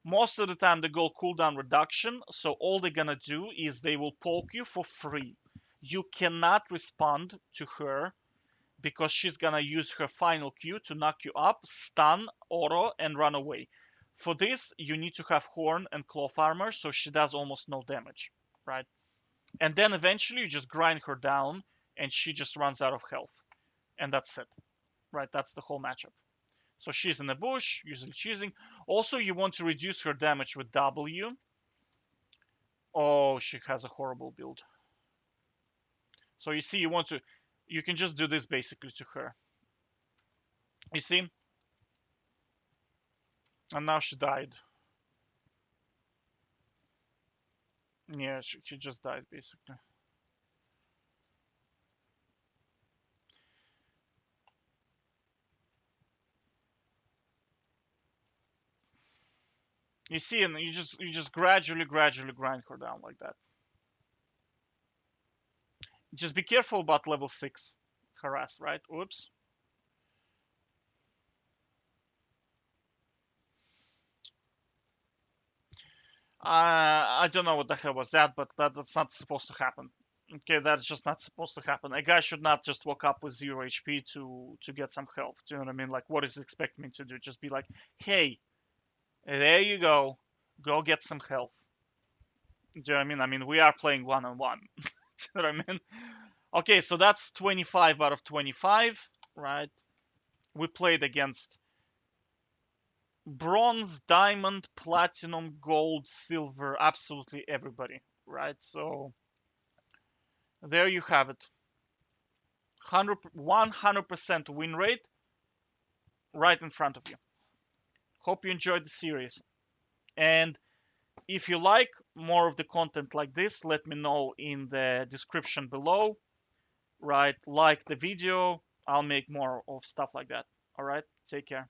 [SPEAKER 1] Most of the time they go cooldown reduction, so all they're gonna do is they will poke you for free. You cannot respond to her because she's gonna use her final Q to knock you up, stun, auto, and run away. For this, you need to have Horn and Cloth Armor, so she does almost no damage, right? And then eventually you just grind her down, and she just runs out of health. And that's it, right? That's the whole matchup. So she's in the bush, usually cheesing. Also, you want to reduce her damage with W. Oh, she has a horrible build. So you see, you can just do this basically to her. You see? And now she died. Yeah, she just died basically. You see, and you just gradually grind her down like that. Just be careful about level 6 harass, right? Oops. I don't know what the hell was that, but that's not supposed to happen. Okay, that's just not supposed to happen. A guy should not just walk up with 0 HP to get some help. Do you know what I mean? Like, what is he expecting me to do? Just be like, hey, there you go. Go get some help. Do you know what I mean? I mean, we are playing one-on-one. Do you know what I mean? Okay, so that's 25 out of 25, right? We played against bronze, diamond, platinum, gold, silver, absolutely everybody, right? So there you have it. 100% win rate right in front of you. Hope you enjoyed the series. And if you like more of the content like this, let me know in the description below, right? Like the video, I'll make more of stuff like that. All right, take care.